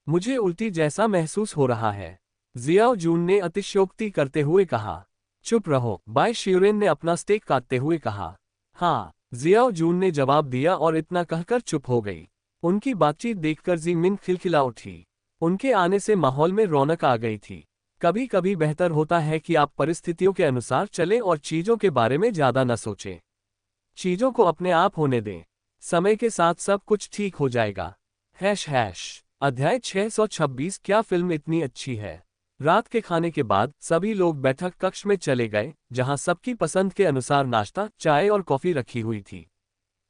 मुझे उल्टी जैसा महसूस हो रहा है। जियाओ जून ने अतिशयोक्ति करते हुए कहा। चुप रहो, बाई शियूरेन ने अपना स्टेक काटते हुए कहा। हाँ, जियाओ जून ने जवाब दिया और इतना कहकर चुप हो गई। उनकी बातचीत देखकर जी मिन खिलखिला उठी। उनके आने से माहौल में रौनक आ गई थी। कभी कभी बेहतर होता है कि आप परिस्थितियों के अनुसार चलें और चीजों के बारे में ज्यादा न सोचें। चीजों को अपने आप होने दें। समय के साथ सब कुछ ठीक हो जाएगा। अध्याय 626। क्या फिल्म इतनी अच्छी है? रात के खाने के बाद सभी लोग बैठक कक्ष में चले गए, जहां सबकी पसंद के अनुसार नाश्ता, चाय और कॉफी रखी हुई थी।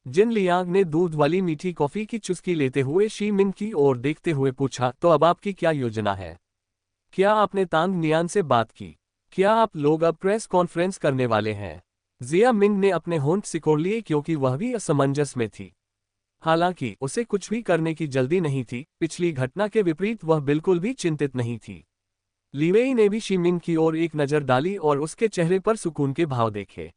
जिन लियांग ने दूध वाली मीठी कॉफी की चुस्की लेते हुए शी मिन की ओर देखते हुए पूछा, तो अब आपकी क्या योजना है? क्या आपने तांग नियान से बात की? क्या आप लोग अब प्रेस कॉन्फ्रेंस करने वाले हैं? जिया मिंग ने अपने होंठ सिकोड़ लिए क्योंकि वह भी असमंजस में थी। हालांकि उसे कुछ भी करने की जल्दी नहीं थी, पिछली घटना के विपरीत वह बिल्कुल भी चिंतित नहीं थी। लीवेई ने भी शी मिंग की ओर एक नज़र डाली और उसके चेहरे पर सुकून के भाव देखे।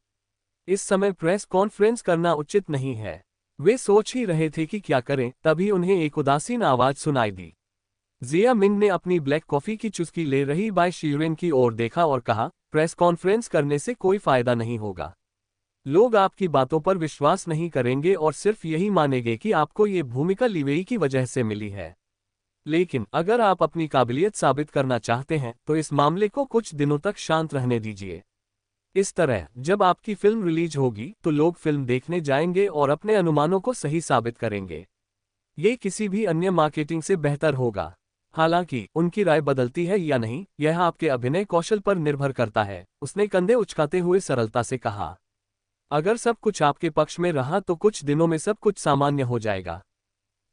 इस समय प्रेस कॉन्फ्रेंस करना उचित नहीं है। वे सोच ही रहे थे कि क्या करें, तभी उन्हें एक उदासीन आवाज सुनाई दी। जिया मिंग ने अपनी ब्लैक कॉफी की चुस्की ले रही बाई शियूरेन की ओर देखा और कहा, प्रेस कॉन्फ्रेंस करने से कोई फायदा नहीं होगा। लोग आपकी बातों पर विश्वास नहीं करेंगे और सिर्फ यही मानेंगे कि आपको ये भूमिका लीवेई की वजह से मिली है। लेकिन अगर आप अपनी काबिलियत साबित करना चाहते हैं तो इस मामले को कुछ दिनों तक शांत रहने दीजिए। इस तरह जब आपकी फिल्म रिलीज होगी तो लोग फिल्म देखने जाएंगे और अपने अनुमानों को सही साबित करेंगे। ये किसी भी अन्य मार्केटिंग से बेहतर होगा। हालांकि उनकी राय बदलती है या नहीं, यह आपके अभिनय कौशल पर निर्भर करता है, उसने कंधे उचकाते हुए सरलता से कहा। अगर सब कुछ आपके पक्ष में रहा तो कुछ दिनों में सब कुछ सामान्य हो जाएगा।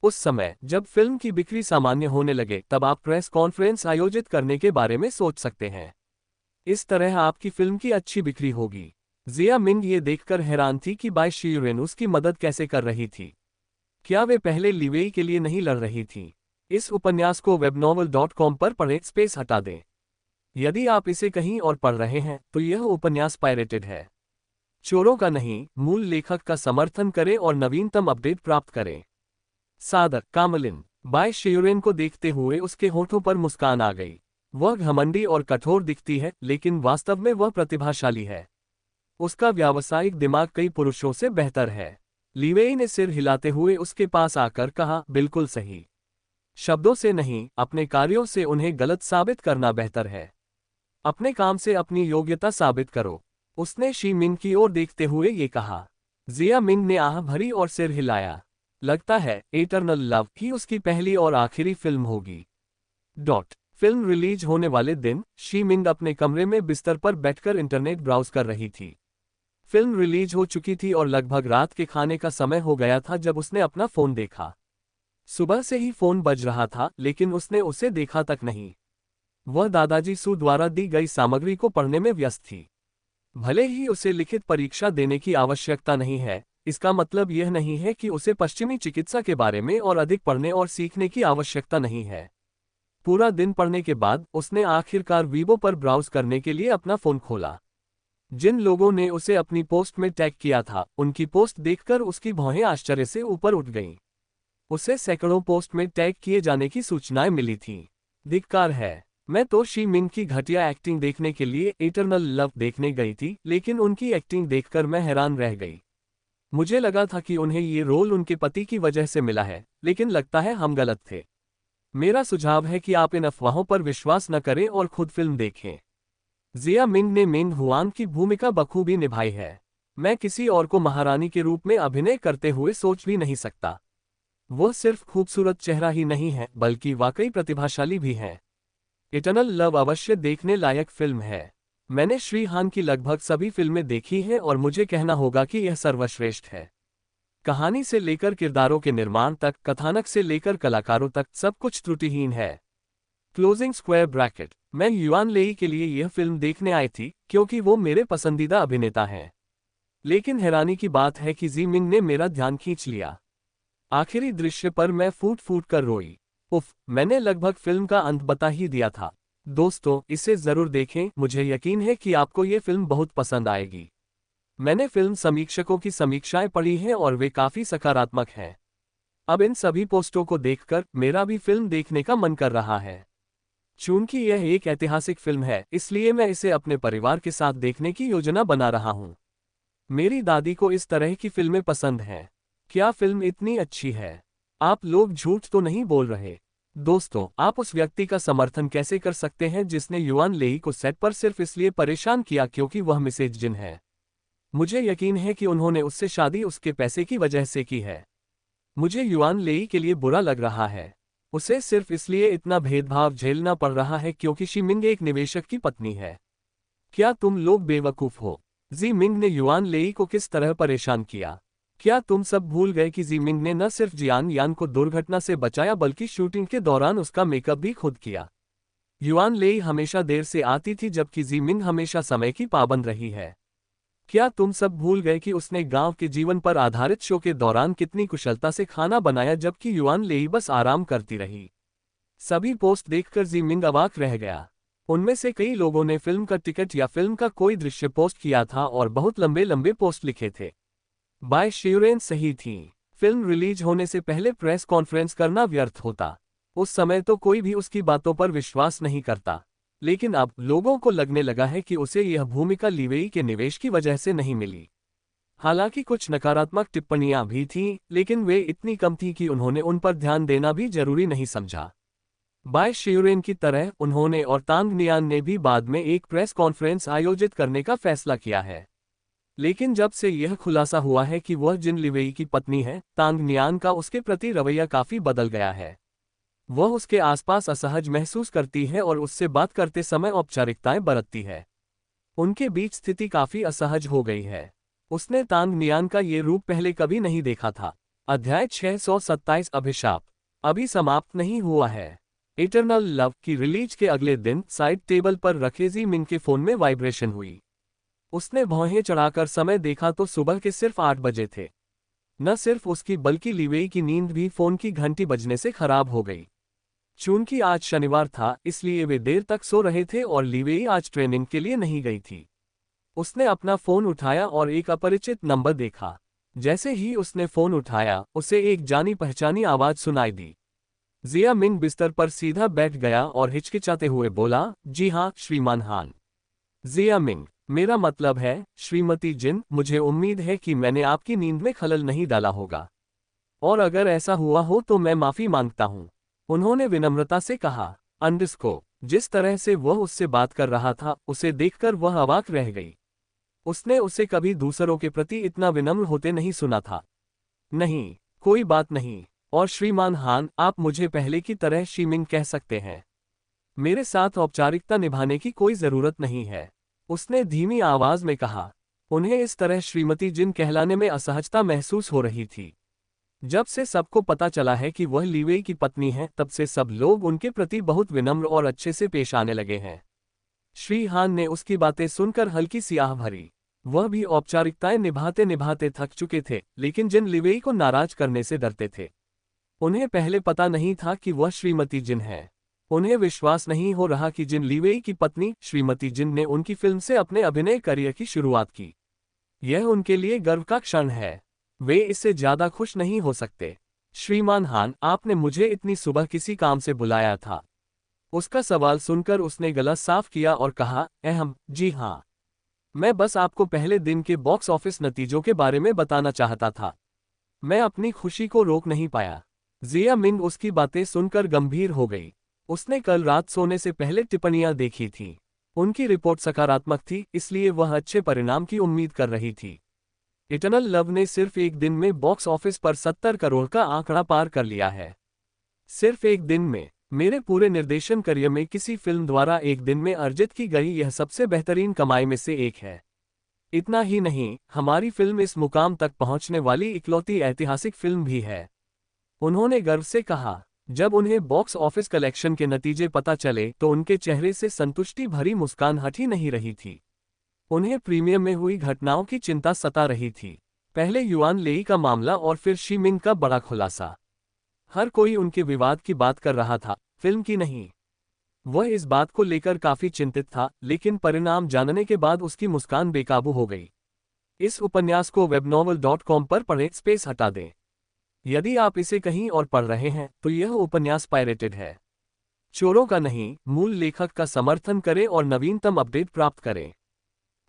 उस समय जब फिल्म की बिक्री सामान्य होने लगे तब आप प्रेस कॉन्फ्रेंस आयोजित करने के बारे में सोच सकते हैं। इस तरह आपकी फिल्म की अच्छी बिक्री होगी। जिया मिंग ये देखकर हैरान थी कि बाई शियूरेन उसकी मदद कैसे कर रही थी। क्या वे पहले लीवेई के लिए नहीं लड़ रही थी? इस उपन्यास को webnovel.com पर पढ़ें, स्पेस हटा दें। यदि आप इसे कहीं और पढ़ रहे हैं तो यह उपन्यास पायरेटेड है। चोरों का नहीं, मूल लेखक का समर्थन करें और नवीनतम अपडेट प्राप्त करें। सादर, कामलिन। बाई शियूरेन को देखते हुए उसके होठों पर मुस्कान आ गई। वह घमंडी और कठोर दिखती है, लेकिन वास्तव में वह प्रतिभाशाली है। उसका व्यावसायिक दिमाग कई पुरुषों से बेहतर है। लीवेई ने सिर हिलाते हुए उसके पास आकर कहा, बिल्कुल सही। शब्दों से नहीं, अपने कार्यों से उन्हें गलत साबित करना बेहतर है। अपने काम से अपनी योग्यता साबित करो। उसने शी मिन की ओर देखते हुए ये कहा। जिया मिंग ने आह भरी और सिर हिलाया। लगता है एटर्नल लव ही उसकी पहली और आखिरी फिल्म होगी। फिल्म रिलीज होने वाले दिन शी मिंग अपने कमरे में बिस्तर पर बैठकर इंटरनेट ब्राउज कर रही थी। फिल्म रिलीज हो चुकी थी और लगभग रात के खाने का समय हो गया था जब उसने अपना फोन देखा। सुबह से ही फोन बज रहा था लेकिन उसने उसे देखा तक नहीं। वह दादाजी सू द्वारा दी गई सामग्री को पढ़ने में व्यस्त थी। भले ही उसे लिखित परीक्षा देने की आवश्यकता नहीं है, इसका मतलब यह नहीं है कि उसे पश्चिमी चिकित्सा के बारे में और अधिक पढ़ने और सीखने की आवश्यकता नहीं है। पूरा दिन पढ़ने के बाद उसने आखिरकार वीबो पर ब्राउज करने के लिए अपना फोन खोला। जिन लोगों ने उसे अपनी पोस्ट में टैग किया था, उनकी पोस्ट देखकर उसकी भौहें आश्चर्य से ऊपर उठ गईं। उसे सैकड़ों पोस्ट में टैग किए जाने की सूचनाएं मिली थीं। धिक्कार है, मैं तो शी मिंग की घटिया एक्टिंग देखने के लिए इटर्नल लव देखने गई थी, लेकिन उनकी एक्टिंग देखकर मैं हैरान रह गई। मुझे लगा था कि उन्हें ये रोल उनके पति की वजह से मिला है, लेकिन लगता है हम गलत थे। मेरा सुझाव है कि आप इन अफवाहों पर विश्वास न करें और खुद फिल्म देखें। जिया मिंग ने मेंग हुआन की भूमिका बखूबी निभाई है। मैं किसी और को महारानी के रूप में अभिनय करते हुए सोच भी नहीं सकता। वो सिर्फ खूबसूरत चेहरा ही नहीं है बल्कि वाकई प्रतिभाशाली भी हैं। इटर्नल लव अवश्य देखने लायक फिल्म है। मैंने श्री हान की लगभग सभी फिल्में देखी हैं और मुझे कहना होगा कि यह सर्वश्रेष्ठ है। कहानी से लेकर किरदारों के निर्माण तक, कथानक से लेकर कलाकारों तक सब कुछ त्रुटिहीन है। Closing square bracket. मैं युआन लेई के लिए यह फिल्म देखने आई थी क्योंकि वो मेरे पसंदीदा अभिनेता हैं। लेकिन हैरानी की बात है कि जी मिंग ने मेरा ध्यान खींच लिया। आखिरी दृश्य पर मैं फूट फूट कर रोई। उफ, मैंने लगभग फिल्म का अंत बता ही दिया था। दोस्तों, इसे जरूर देखें, मुझे यकीन है कि आपको ये फिल्म बहुत पसंद आएगी। मैंने फिल्म समीक्षकों की समीक्षाएं पढ़ी हैं और वे काफी सकारात्मक हैं। अब इन सभी पोस्टों को देखकर मेरा भी फिल्म देखने का मन कर रहा है। चूंकि यह एक ऐतिहासिक फिल्म है, इसलिए मैं इसे अपने परिवार के साथ देखने की योजना बना रहा हूं। मेरी दादी को इस तरह की फिल्में पसंद हैं। क्या फिल्म इतनी अच्छी है? आप लोग झूठ तो नहीं बोल रहे? दोस्तों, आप उस व्यक्ति का समर्थन कैसे कर सकते हैं जिसने युआन लेई को सेट पर सिर्फ इसलिए परेशान किया क्योंकि वह मिसेज जिन है? मुझे यकीन है कि उन्होंने उससे शादी उसके पैसे की वजह से की है। मुझे युआन लेई के लिए बुरा लग रहा है। उसे सिर्फ इसलिए इतना भेदभाव झेलना पड़ रहा है क्योंकि शी मिंग एक निवेशक की पत्नी है। क्या तुम लोग बेवकूफ हो? जी मिंग ने युआन लेई को किस तरह परेशान किया? क्या तुम सब भूल गए कि जी मिंग ने न सिर्फ जियान यान को दुर्घटना से बचाया बल्कि शूटिंग के दौरान उसका मेकअप भी खुद किया? युआन लेई हमेशा देर से आती थी जबकि जी मिंग हमेशा समय की पाबंद रही है। क्या तुम सब भूल गए कि उसने गांव के जीवन पर आधारित शो के दौरान कितनी कुशलता से खाना बनाया जबकि युआन लेई बस आराम करती रही? सभी पोस्ट देखकर जी मिंग अवाक रह गया। उनमें से कई लोगों ने फिल्म का टिकट या फिल्म का कोई दृश्य पोस्ट किया था और बहुत लंबे लंबे पोस्ट लिखे थे। बाय श्यूरेन सही थी। फिल्म रिलीज होने से पहले प्रेस कॉन्फ्रेंस करना व्यर्थ होता। उस समय तो कोई भी उसकी बातों पर विश्वास नहीं करता, लेकिन अब लोगों को लगने लगा है कि उसे यह भूमिका लीवेई के निवेश की वजह से नहीं मिली। हालांकि कुछ नकारात्मक टिप्पणियां भी थीं, लेकिन वे इतनी कम थीं कि उन्होंने उन पर ध्यान देना भी जरूरी नहीं समझा। बाय श्यूरेन की तरह उन्होंने और तांग नियान ने भी बाद में एक प्रेस कॉन्फ्रेंस आयोजित करने का फैसला किया है। लेकिन जब से यह खुलासा हुआ है कि वह जिन लिवेई की पत्नी है, तांग नियान का उसके प्रति रवैया काफी बदल गया है। वह उसके आसपास असहज महसूस करती है और उससे बात करते समय औपचारिकताएं बरतती है। उनके बीच स्थिति काफी असहज हो गई है। उसने तांग नियान का ये रूप पहले कभी नहीं देखा था। अध्याय 627 अभिशाप अभी समाप्त नहीं हुआ है। इटर्नल लव की रिलीज के अगले दिन साइड टेबल पर रखे जी मिंग के फोन में वाइब्रेशन हुई। उसने भौहें चढ़ाकर समय देखा तो सुबह के सिर्फ 8 बजे थे। न सिर्फ उसकी बल्कि लीवेई की नींद भी फोन की घंटी बजने से खराब हो गई। चूंकि आज शनिवार था, इसलिए वे देर तक सो रहे थे और लीवेई आज ट्रेनिंग के लिए नहीं गई थी। उसने अपना फोन उठाया और एक अपरिचित नंबर देखा। जैसे ही उसने फोन उठाया, उसे एक जानी पहचानी आवाज सुनाई दी। जिया मिंग बिस्तर पर सीधा बैठ गया और हिचकिचाते हुए बोला, जी हाँ श्रीमान हान। जिया मिंग, मेरा मतलब है श्रीमती जिन, मुझे उम्मीद है कि मैंने आपकी नींद में खलल नहीं डाला होगा, और अगर ऐसा हुआ हो तो मैं माफी मांगता हूं, उन्होंने विनम्रता से कहा। जिस तरह से वह उससे बात कर रहा था, उसे देखकर वह अवाक रह गई। उसने उसे कभी दूसरों के प्रति इतना विनम्र होते नहीं सुना था। नहीं, कोई बात नहीं। और श्रीमान हान, आप मुझे पहले की तरह शीमिंग कह सकते हैं। मेरे साथ औपचारिकता निभाने की कोई जरूरत नहीं है, उसने धीमी आवाज में कहा। उन्हें इस तरह श्रीमती जिन कहलाने में असहजता महसूस हो रही थी। जब से सबको पता चला है कि वह लीवेई की पत्नी है, तब से सब लोग उनके प्रति बहुत विनम्र और अच्छे से पेश आने लगे हैं। श्री हान ने उसकी बातें सुनकर हल्की सी आह भरी। वह भी औपचारिकताएं निभाते निभाते थक चुके थे, लेकिन जिन लीवेई को नाराज करने से डरते थे। उन्हें पहले पता नहीं था कि वह श्रीमती जिन है। उन्हें विश्वास नहीं हो रहा कि जिन लीवेई की पत्नी श्रीमती जिन ने उनकी फिल्म से अपने अभिनय करियर की शुरुआत की। यह उनके लिए गर्व का क्षण है। वे इससे ज्यादा खुश नहीं हो सकते। श्रीमान हान, आपने मुझे इतनी सुबह किसी काम से बुलाया था? उसका सवाल सुनकर उसने गला साफ किया और कहा, जी हाँ। मैं बस आपको पहले दिन के बॉक्स ऑफिस नतीजों के बारे में बताना चाहता था। मैं अपनी खुशी को रोक नहीं पाया। जिया मिंग उसकी बातें सुनकर गंभीर हो गई। उसने कल रात सोने से पहले टिप्पणियां देखी थीं। उनकी रिपोर्ट सकारात्मक थी, इसलिए वह अच्छे परिणाम की उम्मीद कर रही थी। इटर्नल लव ने सिर्फ एक दिन में बॉक्स ऑफिस पर 70 करोड़ का आंकड़ा पार कर लिया है। सिर्फ एक दिन में। मेरे पूरे निर्देशन करियर में किसी फिल्म द्वारा एक दिन में अर्जित की गई यह सबसे बेहतरीन कमाई में से एक है। इतना ही नहीं, हमारी फिल्म इस मुकाम तक पहुंचने वाली इकलौती ऐतिहासिक फिल्म भी है, उन्होंने गर्व से कहा। जब उन्हें बॉक्स ऑफिस कलेक्शन के नतीजे पता चले तो उनके चेहरे से संतुष्टि भरी मुस्कान हट ही नहीं रही थी। उन्हें प्रीमियम में हुई घटनाओं की चिंता सता रही थी। पहले युआन लेई का मामला और फिर शी मिंग का बड़ा खुलासा। हर कोई उनके विवाद की बात कर रहा था, फिल्म की नहीं। वह इस बात को लेकर काफी चिंतित था, लेकिन परिणाम जानने के बाद उसकी मुस्कान बेकाबू हो गई। इस उपन्यास को webnovel.com पर पढ़ें, स्पेस हटा दें। यदि आप इसे कहीं और पढ़ रहे हैं तो यह उपन्यास पायरेटेड है। चोरों का नहीं, मूल लेखक का समर्थन करें और नवीनतम अपडेट प्राप्त करें।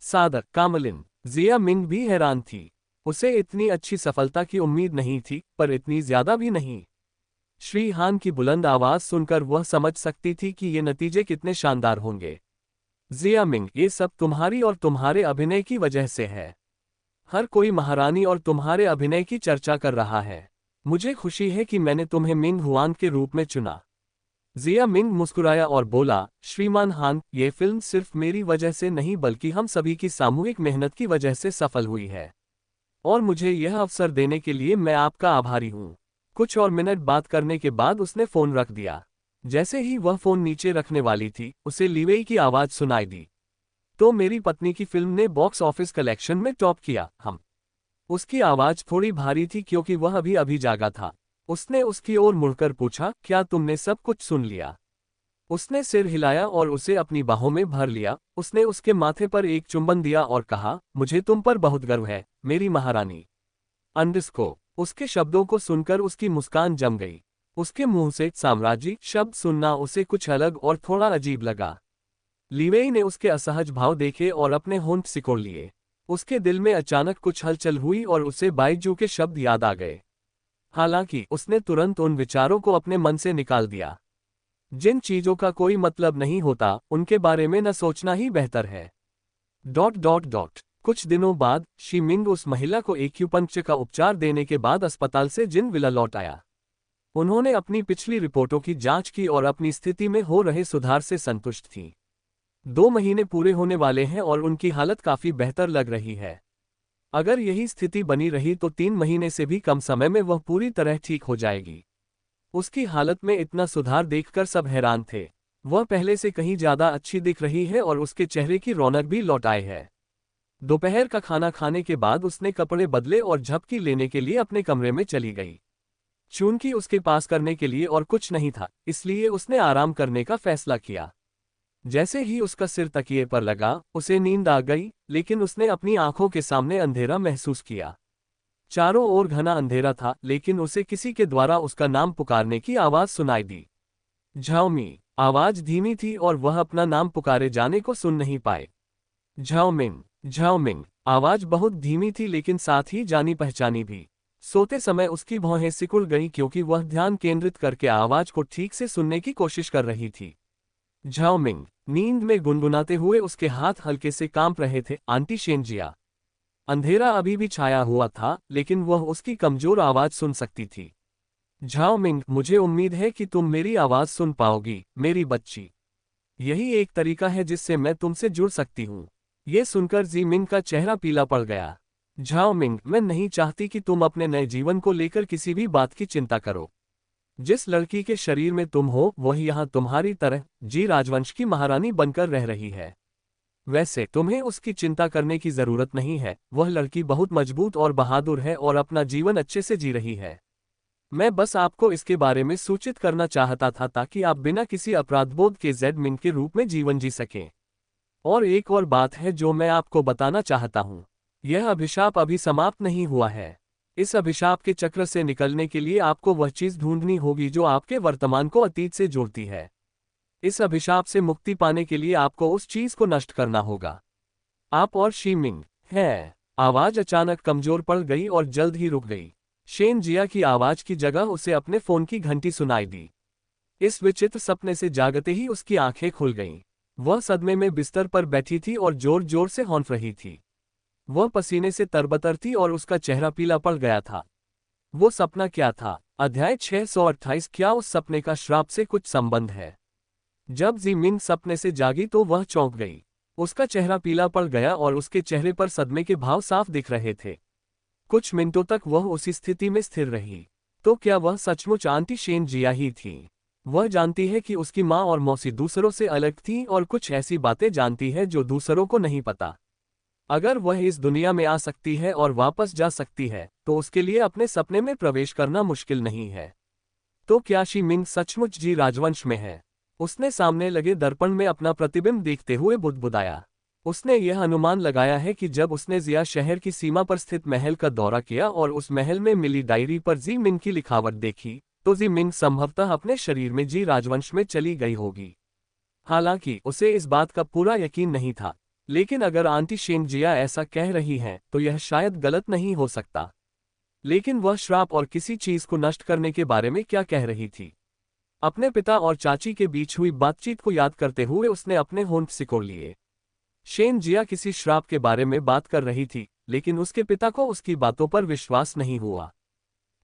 सादर, कामलिन। जिया मिंग भी हैरान थी। उसे इतनी अच्छी सफलता की उम्मीद नहीं थी, पर इतनी ज्यादा भी नहीं। श्री हान की बुलंद आवाज सुनकर वह समझ सकती थी कि ये नतीजे कितने शानदार होंगे। जिया मिंग, ये सब तुम्हारी और तुम्हारे अभिनय की वजह से है। हर कोई महारानी और तुम्हारे अभिनय की चर्चा कर रहा है। मुझे खुशी है कि मैंने तुम्हें मिंग हुआन के रूप में चुना। जिया मिंग मुस्कुराया और बोला, श्रीमान हान, ये फिल्म सिर्फ मेरी वजह से नहीं बल्कि हम सभी की सामूहिक मेहनत की वजह से सफल हुई है, और मुझे यह अवसर देने के लिए मैं आपका आभारी हूँ। कुछ और मिनट बात करने के बाद उसने फोन रख दिया। जैसे ही वह फोन नीचे रखने वाली थी, उसे लीवेई की आवाज सुनाई दी। तो मेरी पत्नी की फिल्म ने बॉक्स ऑफिस कलेक्शन में टॉप किया, हम। उसकी आवाज थोड़ी भारी थी क्योंकि वह अभी अभी जागा था। उसने उसकी ओर मुड़कर पूछा, क्या तुमने सब कुछ सुन लिया? उसने सिर हिलाया और उसे अपनी बाहों में भर लिया। उसने उसके माथे पर एक चुंबन दिया और कहा, मुझे तुम पर बहुत गर्व है, मेरी महारानी। अंडरस्को। उसके शब्दों को सुनकर उसकी मुस्कान जम गई। उसके मुंह से साम्राज्य शब्द सुनना उसे कुछ अलग और थोड़ा अजीब लगा। लीवेई ने उसके असहज भाव देखे और अपने होंठ सिकोड़ लिए। उसके दिल में अचानक कुछ हलचल हुई और उसे बाइजू के शब्द याद आ गए। हालांकि उसने तुरंत उन विचारों को अपने मन से निकाल दिया। जिन चीजों का कोई मतलब नहीं होता, उनके बारे में न सोचना ही बेहतर है। ... कुछ दिनों बाद शी मिंग उस महिला को एक्यूपंक्चर का उपचार देने के बाद अस्पताल से जिन विला लौट आया। उन्होंने अपनी पिछली रिपोर्टों की जांच की और अपनी स्थिति में हो रहे सुधार से संतुष्ट थी। 2 महीने पूरे होने वाले हैं और उनकी हालत काफी बेहतर लग रही है। अगर यही स्थिति बनी रही तो 3 महीने से भी कम समय में वह पूरी तरह ठीक हो जाएगी। उसकी हालत में इतना सुधार देखकर सब हैरान थे। वह पहले से कहीं ज्यादा अच्छी दिख रही है और उसके चेहरे की रौनक भी लौट आई है। दोपहर का खाना खाने के बाद उसने कपड़े बदले और झपकी लेने के लिए अपने कमरे में चली गई। चूंकि उसके पास करने के लिए और कुछ नहीं था, इसलिए उसने आराम करने का फैसला किया। जैसे ही उसका सिर तकिए पर लगा, उसे नींद आ गई, लेकिन उसने अपनी आंखों के सामने अंधेरा महसूस किया। चारों ओर घना अंधेरा था, लेकिन उसे किसी के द्वारा उसका नाम पुकारने की आवाज सुनाई दी। झाओमी। आवाज धीमी थी और वह अपना नाम पुकारे जाने को सुन नहीं पाए। झाओमिंग, झाओमिंग। आवाज बहुत धीमी थी लेकिन साथ ही जानी पहचानी भी। सोते समय उसकी भौहें सिकुड़ गईं क्योंकि वह ध्यान केंद्रित करके आवाज को ठीक से सुनने की कोशिश कर रही थी। झाओमिंग। नींद में गुनगुनाते हुए उसके हाथ हल्के से कांप रहे थे। आंटी शेनजिया। अंधेरा अभी भी छाया हुआ था, लेकिन वह उसकी कमजोर आवाज सुन सकती थी। झाओ मिंग, मुझे उम्मीद है कि तुम मेरी आवाज सुन पाओगी, मेरी बच्ची। यही एक तरीका है जिससे मैं तुमसे जुड़ सकती हूँ। ये सुनकर जी मिंग का चेहरा पीला पड़ गया। झाओ मिंग, मैं नहीं चाहती कि तुम अपने नए जीवन को लेकर किसी भी बात की चिंता करो। जिस लड़की के शरीर में तुम हो वह यहाँ तुम्हारी तरह जी राजवंश की महारानी बनकर रह रही है। वैसे तुम्हें उसकी चिंता करने की जरूरत नहीं है, वह लड़की बहुत मजबूत और बहादुर है और अपना जीवन अच्छे से जी रही है। मैं बस आपको इसके बारे में सूचित करना चाहता था ताकि आप बिना किसी अपराधबोध के जेड मिंग के रूप में जीवन जी सकें। और एक और बात है जो मैं आपको बताना चाहता हूँ। यह अभिशाप अभी समाप्त नहीं हुआ है। इस अभिशाप के चक्र से निकलने के लिए आपको वह चीज ढूंढनी होगी जो आपके वर्तमान को अतीत से जोड़ती है। इस अभिशाप से मुक्ति पाने के लिए आपको उस चीज को नष्ट करना होगा। आप और शी मिंग है। आवाज अचानक कमजोर पड़ गई और जल्द ही रुक गई। शेन जिया की आवाज की जगह उसे अपने फोन की घंटी सुनाई दी। इस विचित्र सपने से जागते ही उसकी आंखें खुल गईं। वह सदमे में बिस्तर पर बैठी थी और जोर जोर से हौंफ रही थी। वह पसीने से तरबतर थी और उसका चेहरा पीला पड़ गया था। वो सपना क्या था? अध्याय 628। क्या उस सपने का श्राप से कुछ संबंध है? जब जी मिंग सपने से जागी तो वह चौंक गई। उसका चेहरा पीला पड़ गया और उसके चेहरे पर सदमे के भाव साफ दिख रहे थे। कुछ मिनटों तक वह उसी स्थिति में स्थिर रही। तो क्या वह सचमुच आंटी शेन जिया ही थी? वह जानती है कि उसकी माँ और मौसी दूसरों से अलग थीं और कुछ ऐसी बातें जानती है जो दूसरों को नहीं पता। अगर वह इस दुनिया में आ सकती है और वापस जा सकती है तो उसके लिए अपने सपने में प्रवेश करना मुश्किल नहीं है। तो क्या शी मिंग सचमुच जी राजवंश में है? उसने सामने लगे दर्पण में अपना प्रतिबिंब देखते हुए बुदबुदाया। उसने यह अनुमान लगाया है कि जब उसने जिया शहर की सीमा पर स्थित महल का दौरा किया और उस महल में मिली डायरी पर जी मिंग की लिखावट देखी तो जी मिंग संभवतः अपने शरीर में जी राजवंश में चली गई होगी। हालांकि उसे इस बात का पूरा यकीन नहीं था, लेकिन अगर आंटी शेन जिया ऐसा कह रही हैं तो यह शायद गलत नहीं हो सकता। लेकिन वह श्राप और किसी चीज को नष्ट करने के बारे में क्या कह रही थी? अपने पिता और चाची के बीच हुई बातचीत को याद करते हुए उसने अपने होंठ सिकोड़ लिए। शेन जिया किसी श्राप के बारे में बात कर रही थी, लेकिन उसके पिता को उसकी बातों पर विश्वास नहीं हुआ।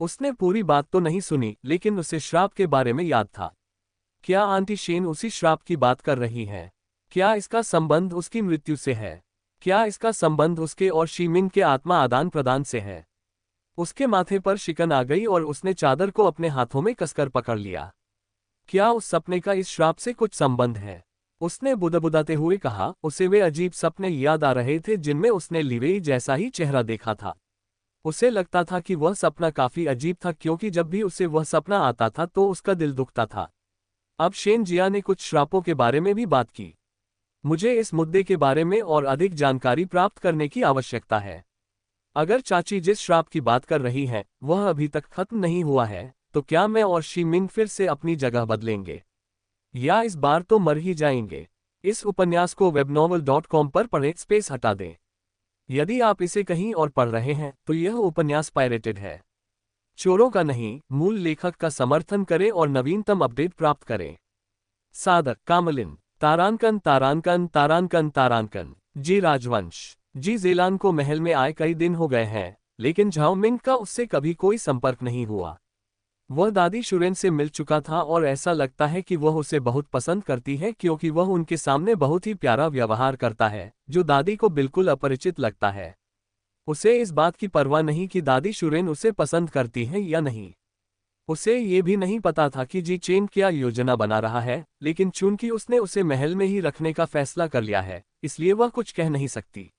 उसने पूरी बात तो नहीं सुनी, लेकिन उसे श्राप के बारे में याद था। क्या आंटी शेन उसी श्राप की बात कर रही हैं? क्या इसका संबंध उसकी मृत्यु से है? क्या इसका संबंध उसके और शी मिंग के आत्मा आदान प्रदान से है? उसके माथे पर शिकन आ गई और उसने चादर को अपने हाथों में कसकर पकड़ लिया। क्या उस सपने का इस श्राप से कुछ संबंध है? उसने बुदबुदाते हुए कहा। उसे वे अजीब सपने याद आ रहे थे जिनमें उसने लिवेई जैसा ही चेहरा देखा था। उसे लगता था कि वह सपना काफी अजीब था क्योंकि जब भी उसे वह सपना आता था तो उसका दिल दुखता था। अब शेन जिया ने कुछ श्रापों के बारे में भी बात की। मुझे इस मुद्दे के बारे में और अधिक जानकारी प्राप्त करने की आवश्यकता है। अगर चाची जिस श्राप की बात कर रही हैं वह अभी तक खत्म नहीं हुआ है तो क्या मैं और शी मिंग फिर से अपनी जगह बदलेंगे या इस बार तो मर ही जाएंगे? इस उपन्यास को webnovel.com पर पढ़ें, स्पेस हटा दें। यदि आप इसे कहीं और पढ़ रहे हैं तो यह उपन्यास पायरेटेड है। चोरों का नहीं, मूल लेखक का समर्थन करें और नवीनतम अपडेट प्राप्त करें। सादर कामलिन। तारांकन तारांकन तारांकन तारांकन। जी राजवंश। जी जेलान को महल में आए कई दिन हो गए हैं, लेकिन झाओ मिंग का उससे कभी कोई संपर्क नहीं हुआ। वह दादी शुरेन से मिल चुका था और ऐसा लगता है कि वह उसे बहुत पसंद करती है क्योंकि वह उनके सामने बहुत ही प्यारा व्यवहार करता है, जो दादी को बिल्कुल अपरिचित लगता है। उसे इस बात की परवाह नहीं कि दादी शुरेन उसे पसंद करती है या नहीं। उसे ये भी नहीं पता था कि जी चेन क्या योजना बना रहा है, लेकिन चूंकि उसने उसे महल में ही रखने का फैसला कर लिया है, इसलिए वह कुछ कह नहीं सकती।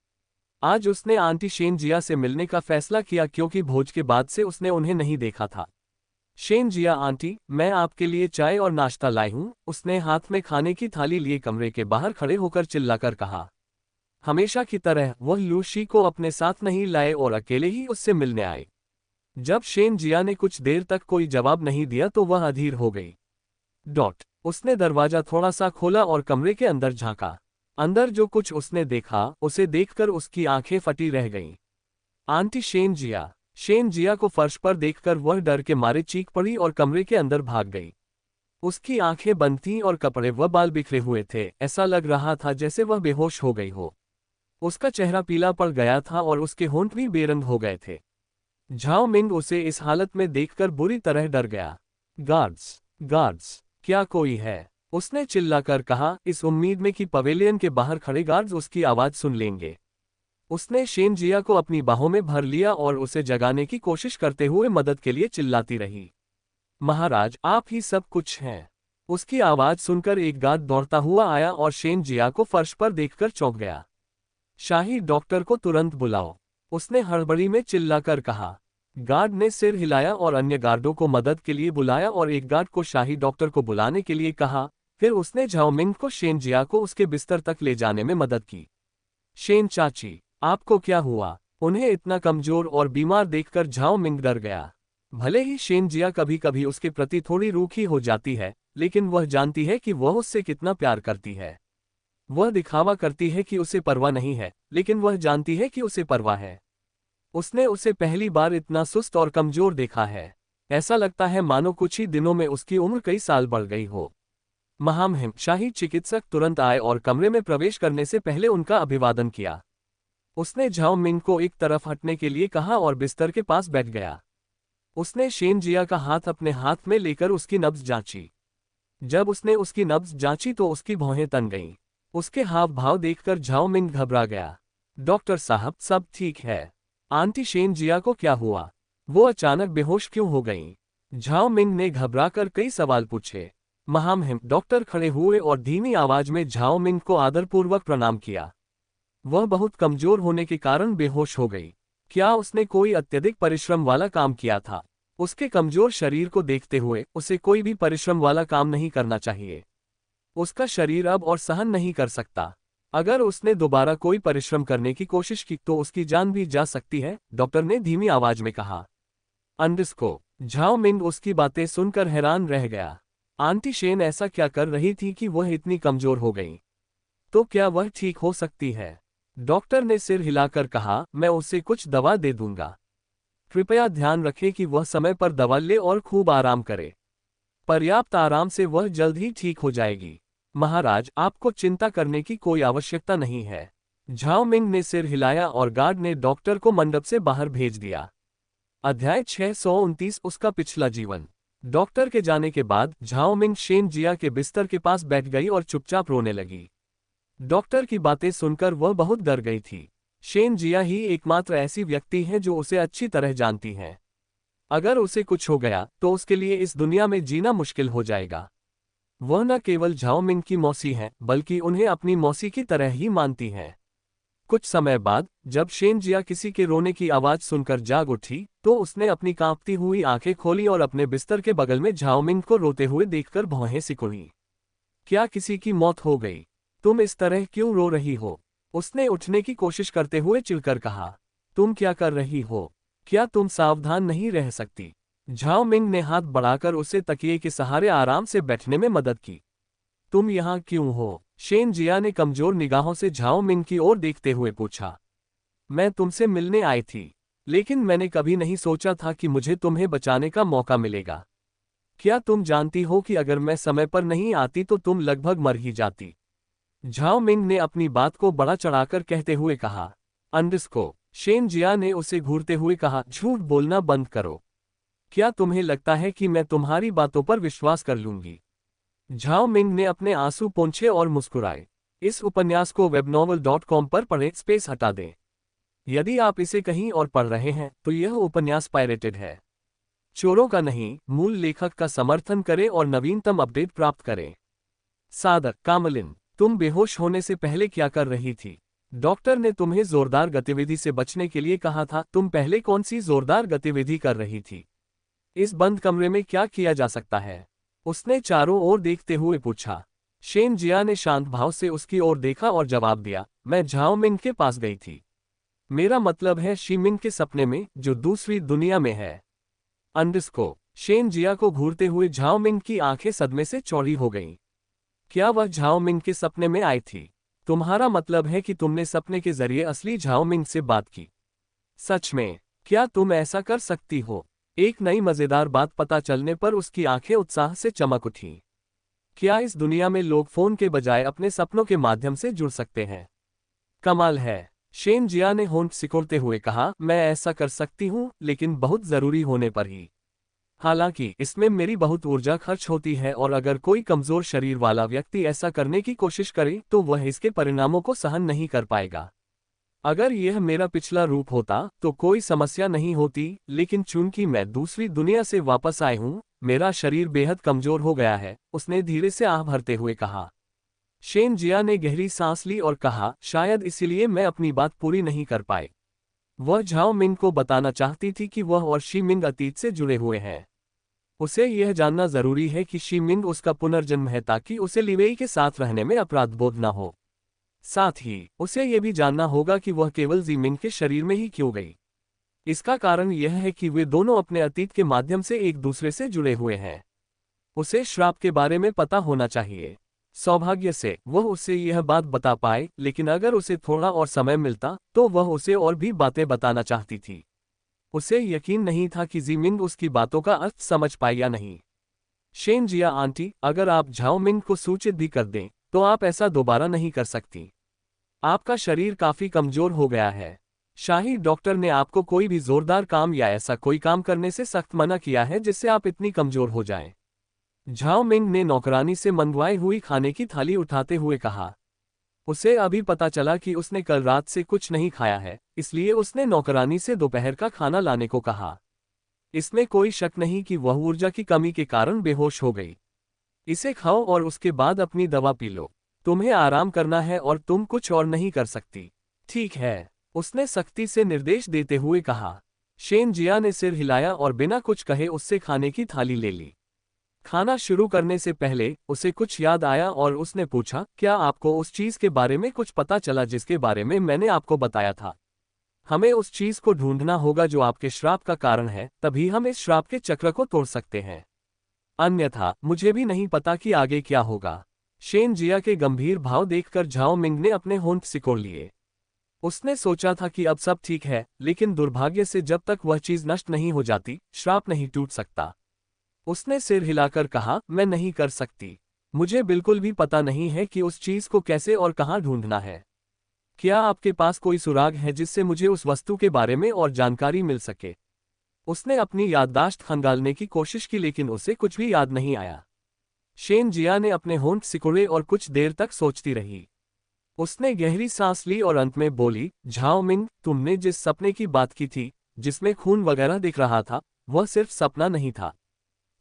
आज उसने आंटी शेन जिया से मिलने का फैसला किया क्योंकि भोज के बाद से उसने उन्हें नहीं देखा था। शेन जिया आंटी, मैं आपके लिए चाय और नाश्ता लाई हूँ, उसने हाथ में खाने की थाली लिए कमरे के बाहर खड़े होकर चिल्लाकर कहा। हमेशा की तरह वह लूशी को अपने साथ नहीं लाए और अकेले ही उससे मिलने आए। जब शेन जिया ने कुछ देर तक कोई जवाब नहीं दिया तो वह अधीर हो गई। उसने दरवाजा थोड़ा सा खोला और कमरे के अंदर झांका। अंदर जो कुछ उसने देखा उसे देखकर उसकी आंखें फटी रह गईं। आंटी शेन जिया। शेन जिया को फर्श पर देखकर वह डर के मारे चीख पड़ी और कमरे के अंदर भाग गई। उसकी आंखें बंद थीं और कपड़े व बाल बिखरे हुए थे, ऐसा लग रहा था जैसे वह बेहोश हो गई हो। उसका चेहरा पीला पड़ गया था और उसके होंठ भी बेरंग हो गए थे। झाओ मिंग उसे इस हालत में देखकर बुरी तरह डर गया। गार्ड्स, गार्ड्स, क्या कोई है? उसने चिल्लाकर कहा, इस उम्मीद में कि पवेलियन के बाहर खड़े गार्ड्स उसकी आवाज सुन लेंगे। उसने शेन जिया को अपनी बाहों में भर लिया और उसे जगाने की कोशिश करते हुए मदद के लिए चिल्लाती रही। महाराज, आप ही सब कुछ हैं। उसकी आवाज सुनकर एक गार्ड दौड़ता हुआ आया और शेन जिया को फर्श पर देखकर चौंक गया। शाही डॉक्टर को तुरंत बुलाओ, उसने हड़बड़ी में चिल्लाकर कहा। गार्ड ने सिर हिलाया और अन्य गार्डों को मदद के लिए बुलाया और एक गार्ड को शाही डॉक्टर को बुलाने के लिए कहा। फिर उसने झाओ मिंग को शेन जिया को उसके बिस्तर तक ले जाने में मदद की। शेन चाची, आपको क्या हुआ? उन्हें इतना कमजोर और बीमार देखकर झाओ मिंग डर गया। भले ही शेन जिया कभी कभी उसके प्रति थोड़ी रूखी हो जाती है, लेकिन वह जानती है कि वह उससे कितना प्यार करती है। वह दिखावा करती है कि उसे परवाह नहीं है, लेकिन वह जानती है कि उसे परवाह है। उसने उसे पहली बार इतना सुस्त और कमजोर देखा है। ऐसा लगता है मानो कुछ ही दिनों में उसकी उम्र कई साल बढ़ गई हो। महामहिम, शाही चिकित्सक तुरंत आए और कमरे में प्रवेश करने से पहले उनका अभिवादन किया। उसने झाओ मिंग को एक तरफ हटने के लिए कहा और बिस्तर के पास बैठ गया। उसने शेन जिया का हाथ अपने हाथ में लेकर उसकी नब्ज जांची। जब उसने उसकी नब्ज जांची तो उसकी भौहें तन गईं। उसके हाव भाव देखकर झाओ मिंग घबरा गया। डॉक्टर साहब, सब ठीक है? आंटी शेन जिया को क्या हुआ? वो अचानक बेहोश क्यों हो गईं? झाओ मिंग ने घबराकर कई सवाल पूछे। महामहिम, डॉक्टर खड़े हुए और धीमी आवाज में झाओ मिंग को आदरपूर्वक प्रणाम किया। वह बहुत कमजोर होने के कारण बेहोश हो गई। क्या उसने कोई अत्यधिक परिश्रम वाला काम किया था? उसके कमजोर शरीर को देखते हुए उसे कोई भी परिश्रम वाला काम नहीं करना चाहिए। उसका शरीर अब और सहन नहीं कर सकता। अगर उसने दोबारा कोई परिश्रम करने की कोशिश की तो उसकी जान भी जा सकती है, डॉक्टर ने धीमी आवाज में कहा। अंडरस्को, झाओ मिंग उसकी बातें सुनकर हैरान रह गया। आंटी शेन ऐसा क्या कर रही थी कि वह इतनी कमजोर हो गई? तो क्या वह ठीक हो सकती है? डॉक्टर ने सिर हिलाकर कहा, मैं उसे कुछ दवा दे दूंगा। कृपया ध्यान रखें कि वह समय पर दवा ले और खूब आराम करे। पर्याप्त आराम से वह जल्द ही ठीक हो जाएगी। महाराज, आपको चिंता करने की कोई आवश्यकता नहीं है। झाओ मिंग ने सिर हिलाया और गार्ड ने डॉक्टर को मंडप से बाहर भेज दिया। अध्याय 629, उसका पिछला जीवन। डॉक्टर के जाने के बाद झाओ मिंग शेन जिया के बिस्तर के पास बैठ गई और चुपचाप रोने लगी। डॉक्टर की बातें सुनकर वह बहुत डर गई थी। शेन जिया ही एकमात्र ऐसी व्यक्ति है जो उसे अच्छी तरह जानती है। अगर उसे कुछ हो गया तो उसके लिए इस दुनिया में जीना मुश्किल हो जाएगा। वह न केवल झाओ मिंग की मौसी है, बल्कि उन्हें अपनी मौसी की तरह ही मानती है। कुछ समय बाद जब शेन जिया किसी के रोने की आवाज सुनकर जाग उठी, तो उसने अपनी कांपती हुई आंखें खोली और अपने बिस्तर के बगल में झाओ मिंग को रोते हुए देखकर भौहें सिकुड़ी। क्या किसी की मौत हो गई? तुम इस तरह क्यों रो रही हो? उसने उठने की कोशिश करते हुए चिढ़कर कहा। तुम क्या कर रही हो? क्या तुम सावधान नहीं रह सकती? झाओ मिंग ने हाथ बढ़ाकर उसे तकिए के सहारे आराम से बैठने में मदद की। तुम यहाँ क्यों हो? शेन जिया ने कमजोर निगाहों से झाओ मिंग की ओर देखते हुए पूछा। मैं तुमसे मिलने आई थी, लेकिन मैंने कभी नहीं सोचा था कि मुझे तुम्हें बचाने का मौका मिलेगा। क्या तुम जानती हो कि अगर मैं समय पर नहीं आती तो तुम लगभग मर ही जाती? झाओ मिंग ने अपनी बात को बढ़ा चढ़ाकर कहते हुए कहा। अंडरस्को, शेन जिया ने उसे घूरते हुए कहा, झूठ बोलना बंद करो। क्या तुम्हें लगता है कि मैं तुम्हारी बातों पर विश्वास कर लूंगी? झाओ मिंग ने अपने आंसू पोंछे और मुस्कुराए। इस उपन्यास को webnovel.com पर पढ़ें, स्पेस हटा दें। यदि आप इसे कहीं और पढ़ रहे हैं तो यह उपन्यास पायरेटेड है। चोरों का नहीं, मूल लेखक का समर्थन करें और नवीनतम अपडेट प्राप्त करें। सादर, कामलिन, तुम बेहोश होने से पहले क्या कर रही थी? डॉक्टर ने तुम्हें जोरदार गतिविधि से बचने के लिए कहा था। तुम पहले कौन सी जोरदार गतिविधि कर रही थी? इस बंद कमरे में क्या किया जा सकता है? उसने चारों ओर देखते हुए पूछा। शेन जिया ने शांत भाव से उसकी ओर देखा और जवाब दिया, मैं झाओ मिंग के पास गई थी। मेरा मतलब है शी मिंग के सपने में, जो दूसरी दुनिया में है। अंडरस्को, शेन जिया को घूरते हुए झाओ मिंग की आंखें सदमे से चौड़ी हो गईं। क्या वह झाओ मिंग के सपने में आई थी? तुम्हारा मतलब है कि तुमने सपने के जरिए असली झाओ मिंग से बात की? सच में? क्या तुम ऐसा कर सकती हो? एक नई मजेदार बात पता चलने पर उसकी आंखें उत्साह से चमक उठीं। क्या इस दुनिया में लोग फोन के बजाय अपने सपनों के माध्यम से जुड़ सकते हैं? कमाल है। शेन जिया ने होंठ सिकोड़ते हुए कहा, मैं ऐसा कर सकती हूँ, लेकिन बहुत जरूरी होने पर ही। हालांकि इसमें मेरी बहुत ऊर्जा खर्च होती है और अगर कोई कमजोर शरीर वाला व्यक्ति ऐसा करने की कोशिश करे तो वह इसके परिणामों को सहन नहीं कर पाएगा। अगर यह मेरा पिछला रूप होता तो कोई समस्या नहीं होती, लेकिन चूंकि मैं दूसरी दुनिया से वापस आए हूँ, मेरा शरीर बेहद कमजोर हो गया है, उसने धीरे से आह भरते हुए कहा। शेन जिया ने गहरी सांस ली और कहा, शायद इसीलिए मैं अपनी बात पूरी नहीं कर पाए। वह झाओ मिंग को बताना चाहती थी कि वह और शी मिंग अतीत से जुड़े हुए हैं। उसे यह जानना जरूरी है कि शी मिंग उसका पुनर्जन्म है ताकि उसे लिवेई के साथ रहने में अपराध बोध न हो। साथ ही उसे यह भी जानना होगा कि वह केवल जी मिंग के शरीर में ही क्यों गई। इसका कारण यह है कि वे दोनों अपने अतीत के माध्यम से एक दूसरे से जुड़े हुए हैं। उसे श्राप के बारे में पता होना चाहिए। सौभाग्य से वह उसे यह बात बता पाए, लेकिन अगर उसे थोड़ा और समय मिलता तो वह उसे और भी बातें बताना चाहती थी। उसे यकीन नहीं था कि जी मिंग उसकी बातों का अर्थ समझ पाए या नहीं। शेन जिया आंटी, अगर आप झाओ मिंग को सूचित भी कर दें तो आप ऐसा दोबारा नहीं कर सकती। आपका शरीर काफी कमजोर हो गया है। शाही डॉक्टर ने आपको कोई भी जोरदार काम या ऐसा कोई काम करने से सख्त मना किया है जिससे आप इतनी कमजोर हो जाएं। झाओ मिंग ने नौकरानी से मंगवाई हुई खाने की थाली उठाते हुए कहा। उसे अभी पता चला कि उसने कल रात से कुछ नहीं खाया है, इसलिए उसने नौकरानी से दोपहर का खाना लाने को कहा। इसमें कोई शक नहीं कि वह ऊर्जा की कमी के कारण बेहोश हो गई। इसे खाओ और उसके बाद अपनी दवा पी लो। तुम्हें आराम करना है और तुम कुछ और नहीं कर सकती। ठीक है, उसने सख्ती से निर्देश देते हुए कहा। शेन जिया ने सिर हिलाया और बिना कुछ कहे उससे खाने की थाली ले ली। खाना शुरू करने से पहले उसे कुछ याद आया और उसने पूछा, क्या आपको उस चीज के बारे में कुछ पता चला जिसके बारे में मैंने आपको बताया था? हमें उस चीज को ढूंढना होगा जो आपके श्राप का कारण है, तभी हम इस श्राप के चक्र को तोड़ सकते हैं। अन्यथा मुझे भी नहीं पता कि आगे क्या होगा। शेन जिया के गंभीर भाव देखकर झाओ मिंग ने अपने होंठ सिकोड़ लिए। उसने सोचा था कि अब सब ठीक है, लेकिन दुर्भाग्य से जब तक वह चीज नष्ट नहीं हो जाती, श्राप नहीं टूट सकता। उसने सिर हिलाकर कहा, मैं नहीं कर सकती। मुझे बिल्कुल भी पता नहीं है कि उस चीज को कैसे और कहाँ ढूंढना है। क्या आपके पास कोई सुराग है जिससे मुझे उस वस्तु के बारे में और जानकारी मिल सके? उसने अपनी याददाश्त खंगालने की कोशिश की, लेकिन उसे कुछ भी याद नहीं आया। शेन जिया ने अपने होंठ सिकुड़े और कुछ देर तक सोचती रही। उसने गहरी सांस ली और अंत में बोली, झाओ मिंग, तुमने जिस सपने की बात की थी, जिसमें खून वगैरह दिख रहा था, वह सिर्फ सपना नहीं था।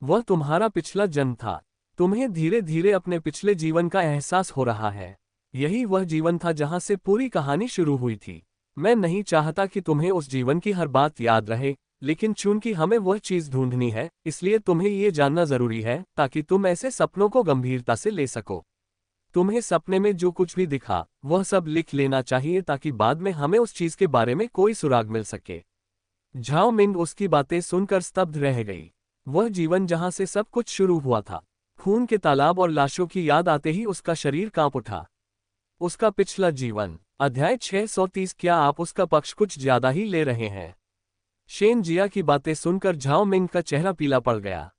वह तुम्हारा पिछला जन्म था। तुम्हें धीरे धीरे अपने पिछले जीवन का एहसास हो रहा है। यही वह जीवन था जहां से पूरी कहानी शुरू हुई थी। मैं नहीं चाहता कि तुम्हें उस जीवन की हर बात याद रहे, लेकिन चूंकि हमें वह चीज ढूंढनी है, इसलिए तुम्हें ये जानना जरूरी है ताकि तुम ऐसे सपनों को गंभीरता से ले सको। तुम्हें सपने में जो कुछ भी दिखा, वह सब लिख लेना चाहिए ताकि बाद में हमें उस चीज के बारे में कोई सुराग मिल सके। झाओ मिंग उसकी बातें सुनकर स्तब्ध रह गई। वह जीवन जहां से सब कुछ शुरू हुआ था। खून के तालाब और लाशों की याद आते ही उसका शरीर कांप उठा। उसका पिछला जीवन। अध्याय 630। क्या आप उसका पक्ष कुछ ज्यादा ही ले रहे हैं? शेन जिया की बातें सुनकर झाओ मिंग का चेहरा पीला पड़ गया।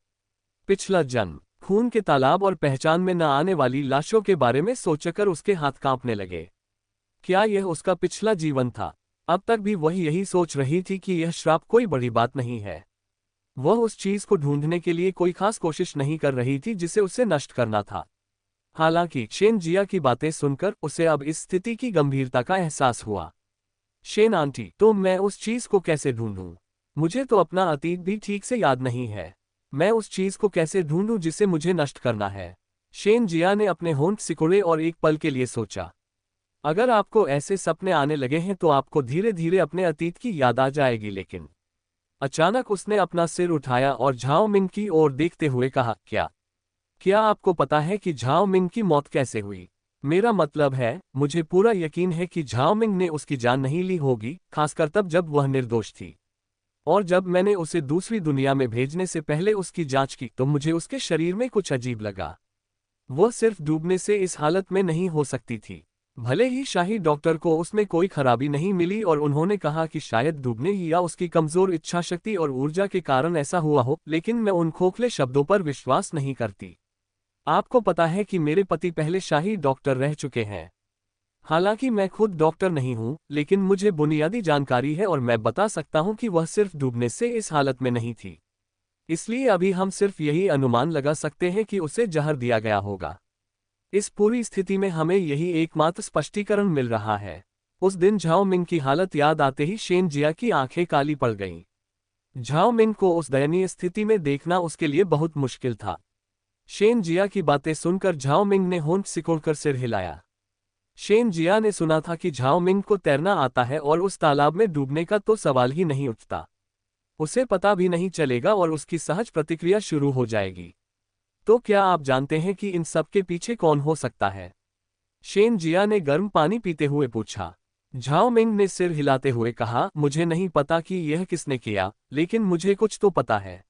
पिछला जन्म, खून के तालाब और पहचान में न आने वाली लाशों के बारे में सोचकर उसके हाथ कांपने लगे। क्या यह उसका पिछला जीवन था? अब तक भी वह यही सोच रही थी कि यह श्राप कोई बड़ी बात नहीं है। वह उस चीज को ढूंढने के लिए कोई खास कोशिश नहीं कर रही थी जिसे उसे नष्ट करना था। हालांकि शेन जिया की बातें सुनकर उसे अब इस स्थिति की गंभीरता का एहसास हुआ। शेन आंटी, तो मैं उस चीज को कैसे ढूंढूं? मुझे तो अपना अतीत भी ठीक से याद नहीं है। मैं उस चीज को कैसे ढूंढूं जिसे मुझे नष्ट करना है? शेन जिया ने अपने होंठ सिकुड़े और एक पल के लिए सोचा। अगर आपको ऐसे सपने आने लगे हैं तो आपको धीरे धीरे अपने अतीत की याद आ जाएगी, लेकिन अचानक उसने अपना सिर उठाया और झाओ मिंग की ओर देखते हुए कहा, क्या आपको पता है कि झाओ मिंग की मौत कैसे हुई? मेरा मतलब है, मुझे पूरा यकीन है कि झाओ मिंग ने उसकी जान नहीं ली होगी, खासकर तब जब वह निर्दोष थी। और जब मैंने उसे दूसरी दुनिया में भेजने से पहले उसकी जांच की तो मुझे उसके शरीर में कुछ अजीब लगा। वह सिर्फ डूबने से इस हालत में नहीं हो सकती थी। भले ही शाही डॉक्टर को उसमें कोई खराबी नहीं मिली और उन्होंने कहा कि शायद डूबने या उसकी कमजोर इच्छाशक्ति और ऊर्जा के कारण ऐसा हुआ हो, लेकिन मैं उन खोखले शब्दों पर विश्वास नहीं करती। आपको पता है कि मेरे पति पहले शाही डॉक्टर रह चुके हैं। हालांकि मैं खुद डॉक्टर नहीं हूं, लेकिन मुझे बुनियादी जानकारी है और मैं बता सकता हूं कि वह सिर्फ डूबने से इस हालत में नहीं थी। इसलिए अभी हम सिर्फ यही अनुमान लगा सकते हैं कि उसे जहर दिया गया होगा। इस पूरी स्थिति में हमें यही एकमात्र स्पष्टीकरण मिल रहा है। उस दिन झाओ मिंग की हालत याद आते ही शेन जिया की आंखें काली पड़ गईं। झाओ मिंग को उस दयनीय स्थिति में देखना उसके लिए बहुत मुश्किल था। शेन जिया की बातें सुनकर झाओ मिंग ने होंठ सिकोड़कर सिर हिलाया। शेन जिया ने सुना था कि झाओ मिंग को तैरना आता है और उस तालाब में डूबने का तो सवाल ही नहीं उठता। उसे पता भी नहीं चलेगा और उसकी सहज प्रतिक्रिया शुरू हो जाएगी। तो क्या आप जानते हैं कि इन सब के पीछे कौन हो सकता है? शेन जिया ने गर्म पानी पीते हुए पूछा। झाओ मिंग ने सिर हिलाते हुए कहा, मुझे नहीं पता कि यह किसने किया, लेकिन मुझे कुछ तो पता है।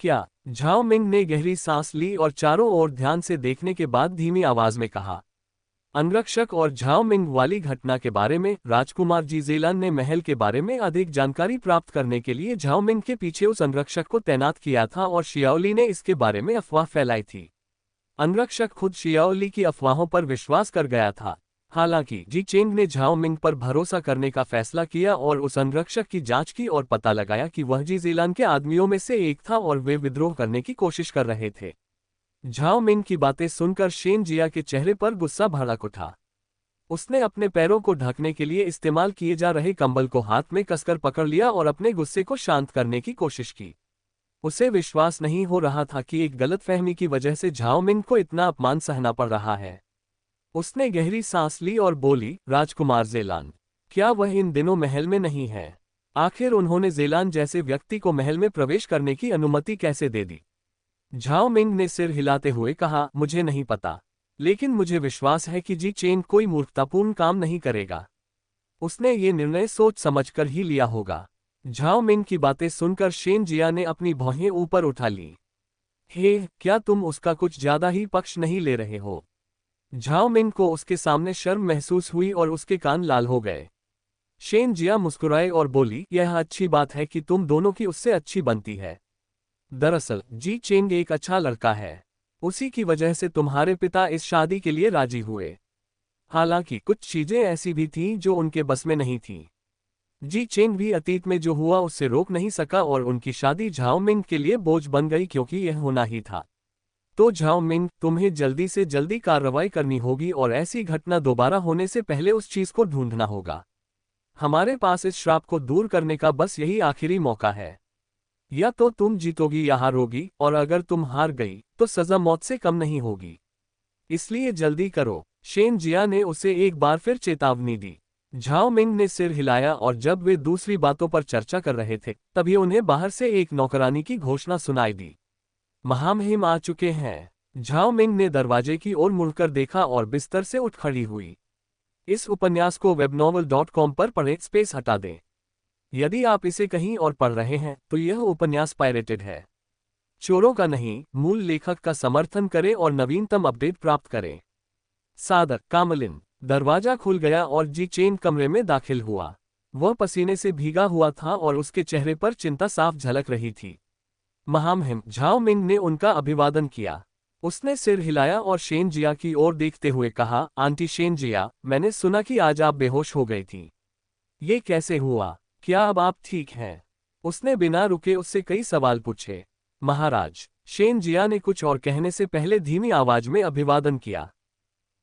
क्या? झाओ मिंग ने गहरी सांस ली और चारों ओर ध्यान से देखने के बाद धीमी आवाज में कहा। अंगरक्षक और झाओ मिंग वाली घटना के बारे में राजकुमार जी जेलान ने महल के बारे में अधिक जानकारी प्राप्त करने के लिए झाओ मिंग के पीछे उस अंगरक्षक को तैनात किया था और शियाओली ने इसके बारे में अफवाह फैलाई थी। अंगरक्षक खुद शियाओली की अफवाहों पर विश्वास कर गया था। हालांकि जी चेंग ने झाओ मिंग पर भरोसा करने का फैसला किया और उस अंगरक्षक की जांच की और पता लगाया कि वह जी जेलान के आदमियों में से एक था और वे विद्रोह करने की कोशिश कर रहे थे। झाओ मिंग की बातें सुनकर शेन जिया के चेहरे पर गुस्सा भड़क उठा। उसने अपने पैरों को ढकने के लिए इस्तेमाल किए जा रहे कंबल को हाथ में कसकर पकड़ लिया और अपने गुस्से को शांत करने की कोशिश की। उसे विश्वास नहीं हो रहा था कि एक गलतफहमी की वजह से झाओ मिंग को इतना अपमान सहना पड़ रहा है। उसने गहरी सांस ली और बोली, राजकुमार जेलान, क्या वह इन दिनों महल में नहीं है? आखिर उन्होंने जेलान जैसे व्यक्ति को महल में प्रवेश करने की अनुमति कैसे दे दी? झाओ मिंग ने सिर हिलाते हुए कहा, मुझे नहीं पता, लेकिन मुझे विश्वास है कि जी चेंग कोई मूर्खतापूर्ण काम नहीं करेगा। उसने ये निर्णय सोच समझकर ही लिया होगा। झाओ मिंग की बातें सुनकर शेन जिया ने अपनी भौहें ऊपर उठा ली। हे, क्या तुम उसका कुछ ज्यादा ही पक्ष नहीं ले रहे हो? झाओ मिंग को उसके सामने शर्म महसूस हुई और उसके कान लाल हो गए। शेन जिया मुस्कुराए और बोली, यह अच्छी बात है कि तुम दोनों की उससे अच्छी बनती है। दरअसल जी चेंग एक अच्छा लड़का है। उसी की वजह से तुम्हारे पिता इस शादी के लिए राजी हुए। हालांकि कुछ चीजें ऐसी भी थीं जो उनके बस में नहीं थीं। जी चेंग भी अतीत में जो हुआ उससे रोक नहीं सका और उनकी शादी झाओ मिंग के लिए बोझ बन गई क्योंकि यह होना ही था। तो झाओ मिंग, तुम्हें जल्दी से जल्दी कार्रवाई करनी होगी और ऐसी घटना दोबारा होने से पहले उस चीज को ढूंढना होगा। हमारे पास इस श्राप को दूर करने का बस यही आखिरी मौका है। या तो तुम जीतोगी या हारोगी, और अगर तुम हार गई तो सजा मौत से कम नहीं होगी। इसलिए जल्दी करो। शेन जिया ने उसे एक बार फिर चेतावनी दी। झाओ मिंग ने सिर हिलाया और जब वे दूसरी बातों पर चर्चा कर रहे थे तभी उन्हें बाहर से एक नौकरानी की घोषणा सुनाई दी। महामहिम आ चुके हैं। झाओ मिंग ने दरवाजे की ओर मुड़कर देखा और बिस्तर से उठ खड़ी हुई। इस उपन्यास को webnovel.com पर पढ़ें, स्पेस हटा दें। यदि आप इसे कहीं और पढ़ रहे हैं तो यह उपन्यास पायरेटेड है। चोरों का नहीं, मूल लेखक का समर्थन करें और नवीनतम अपडेट प्राप्त करें। सादर कामलिन। दरवाजा खुल गया और जी चेन कमरे में दाखिल हुआ। वह पसीने से भीगा हुआ था और उसके चेहरे पर चिंता साफ झलक रही थी। महामहिम, झाओ मिंग ने उनका अभिवादन किया। उसने सिर हिलाया और शेन जिया की ओर देखते हुए कहा, आंटी शेन जिया, मैंने सुना कि आज आप बेहोश हो गई थी। ये कैसे हुआ? क्या अब आप ठीक हैं? उसने बिना रुके उससे कई सवाल पूछे। महाराज, शेन जिया ने कुछ और कहने से पहले धीमी आवाज में अभिवादन किया।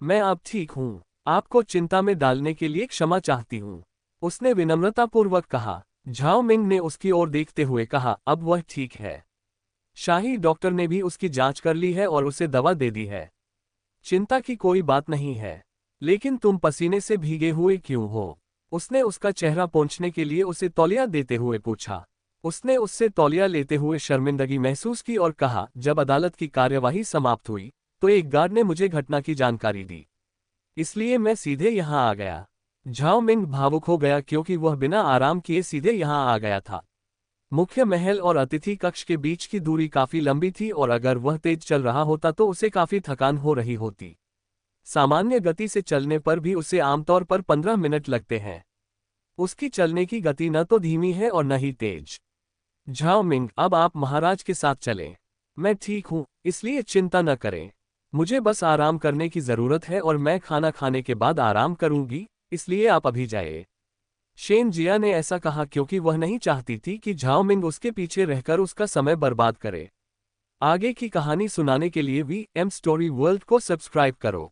मैं अब ठीक हूँ। आपको चिंता में डालने के लिए क्षमा चाहती हूँ, उसने विनम्रतापूर्वक कहा। झाओ मिंग ने उसकी ओर देखते हुए कहा, अब वह ठीक है। शाही डॉक्टर ने भी उसकी जांच कर ली है और उसे दवा दे दी है। चिंता की कोई बात नहीं है। लेकिन तुम पसीने से भीगे हुए क्यों हो? उसने उसका चेहरा पोंछने के लिए उसे तौलिया देते हुए पूछा। उसने उससे तौलिया लेते हुए शर्मिंदगी महसूस की और कहा, जब अदालत की कार्यवाही समाप्त हुई तो एक गार्ड ने मुझे घटना की जानकारी दी, इसलिए मैं सीधे यहाँ आ गया। झाओ मिंग भावुक हो गया क्योंकि वह बिना आराम किए सीधे यहाँ आ गया था। मुख्य महल और अतिथि कक्ष के बीच की दूरी काफी लंबी थी और अगर वह तेज चल रहा होता तो उसे काफी थकान हो रही होती। सामान्य गति से चलने पर भी उसे आमतौर पर 15 मिनट लगते हैं। उसकी चलने की गति न तो धीमी है और न ही तेज। झाओ मिंग, अब आप महाराज के साथ चलें। मैं ठीक हूं, इसलिए चिंता न करें। मुझे बस आराम करने की ज़रूरत है और मैं खाना खाने के बाद आराम करूंगी, इसलिए आप अभी जाइए। शेन जिया ने ऐसा कहा क्योंकि वह नहीं चाहती थी कि झाओ मिंग उसके पीछे रहकर उसका समय बर्बाद करे। आगे की कहानी सुनाने के लिए वी एम स्टोरी वर्ल्ड को सब्सक्राइब करो।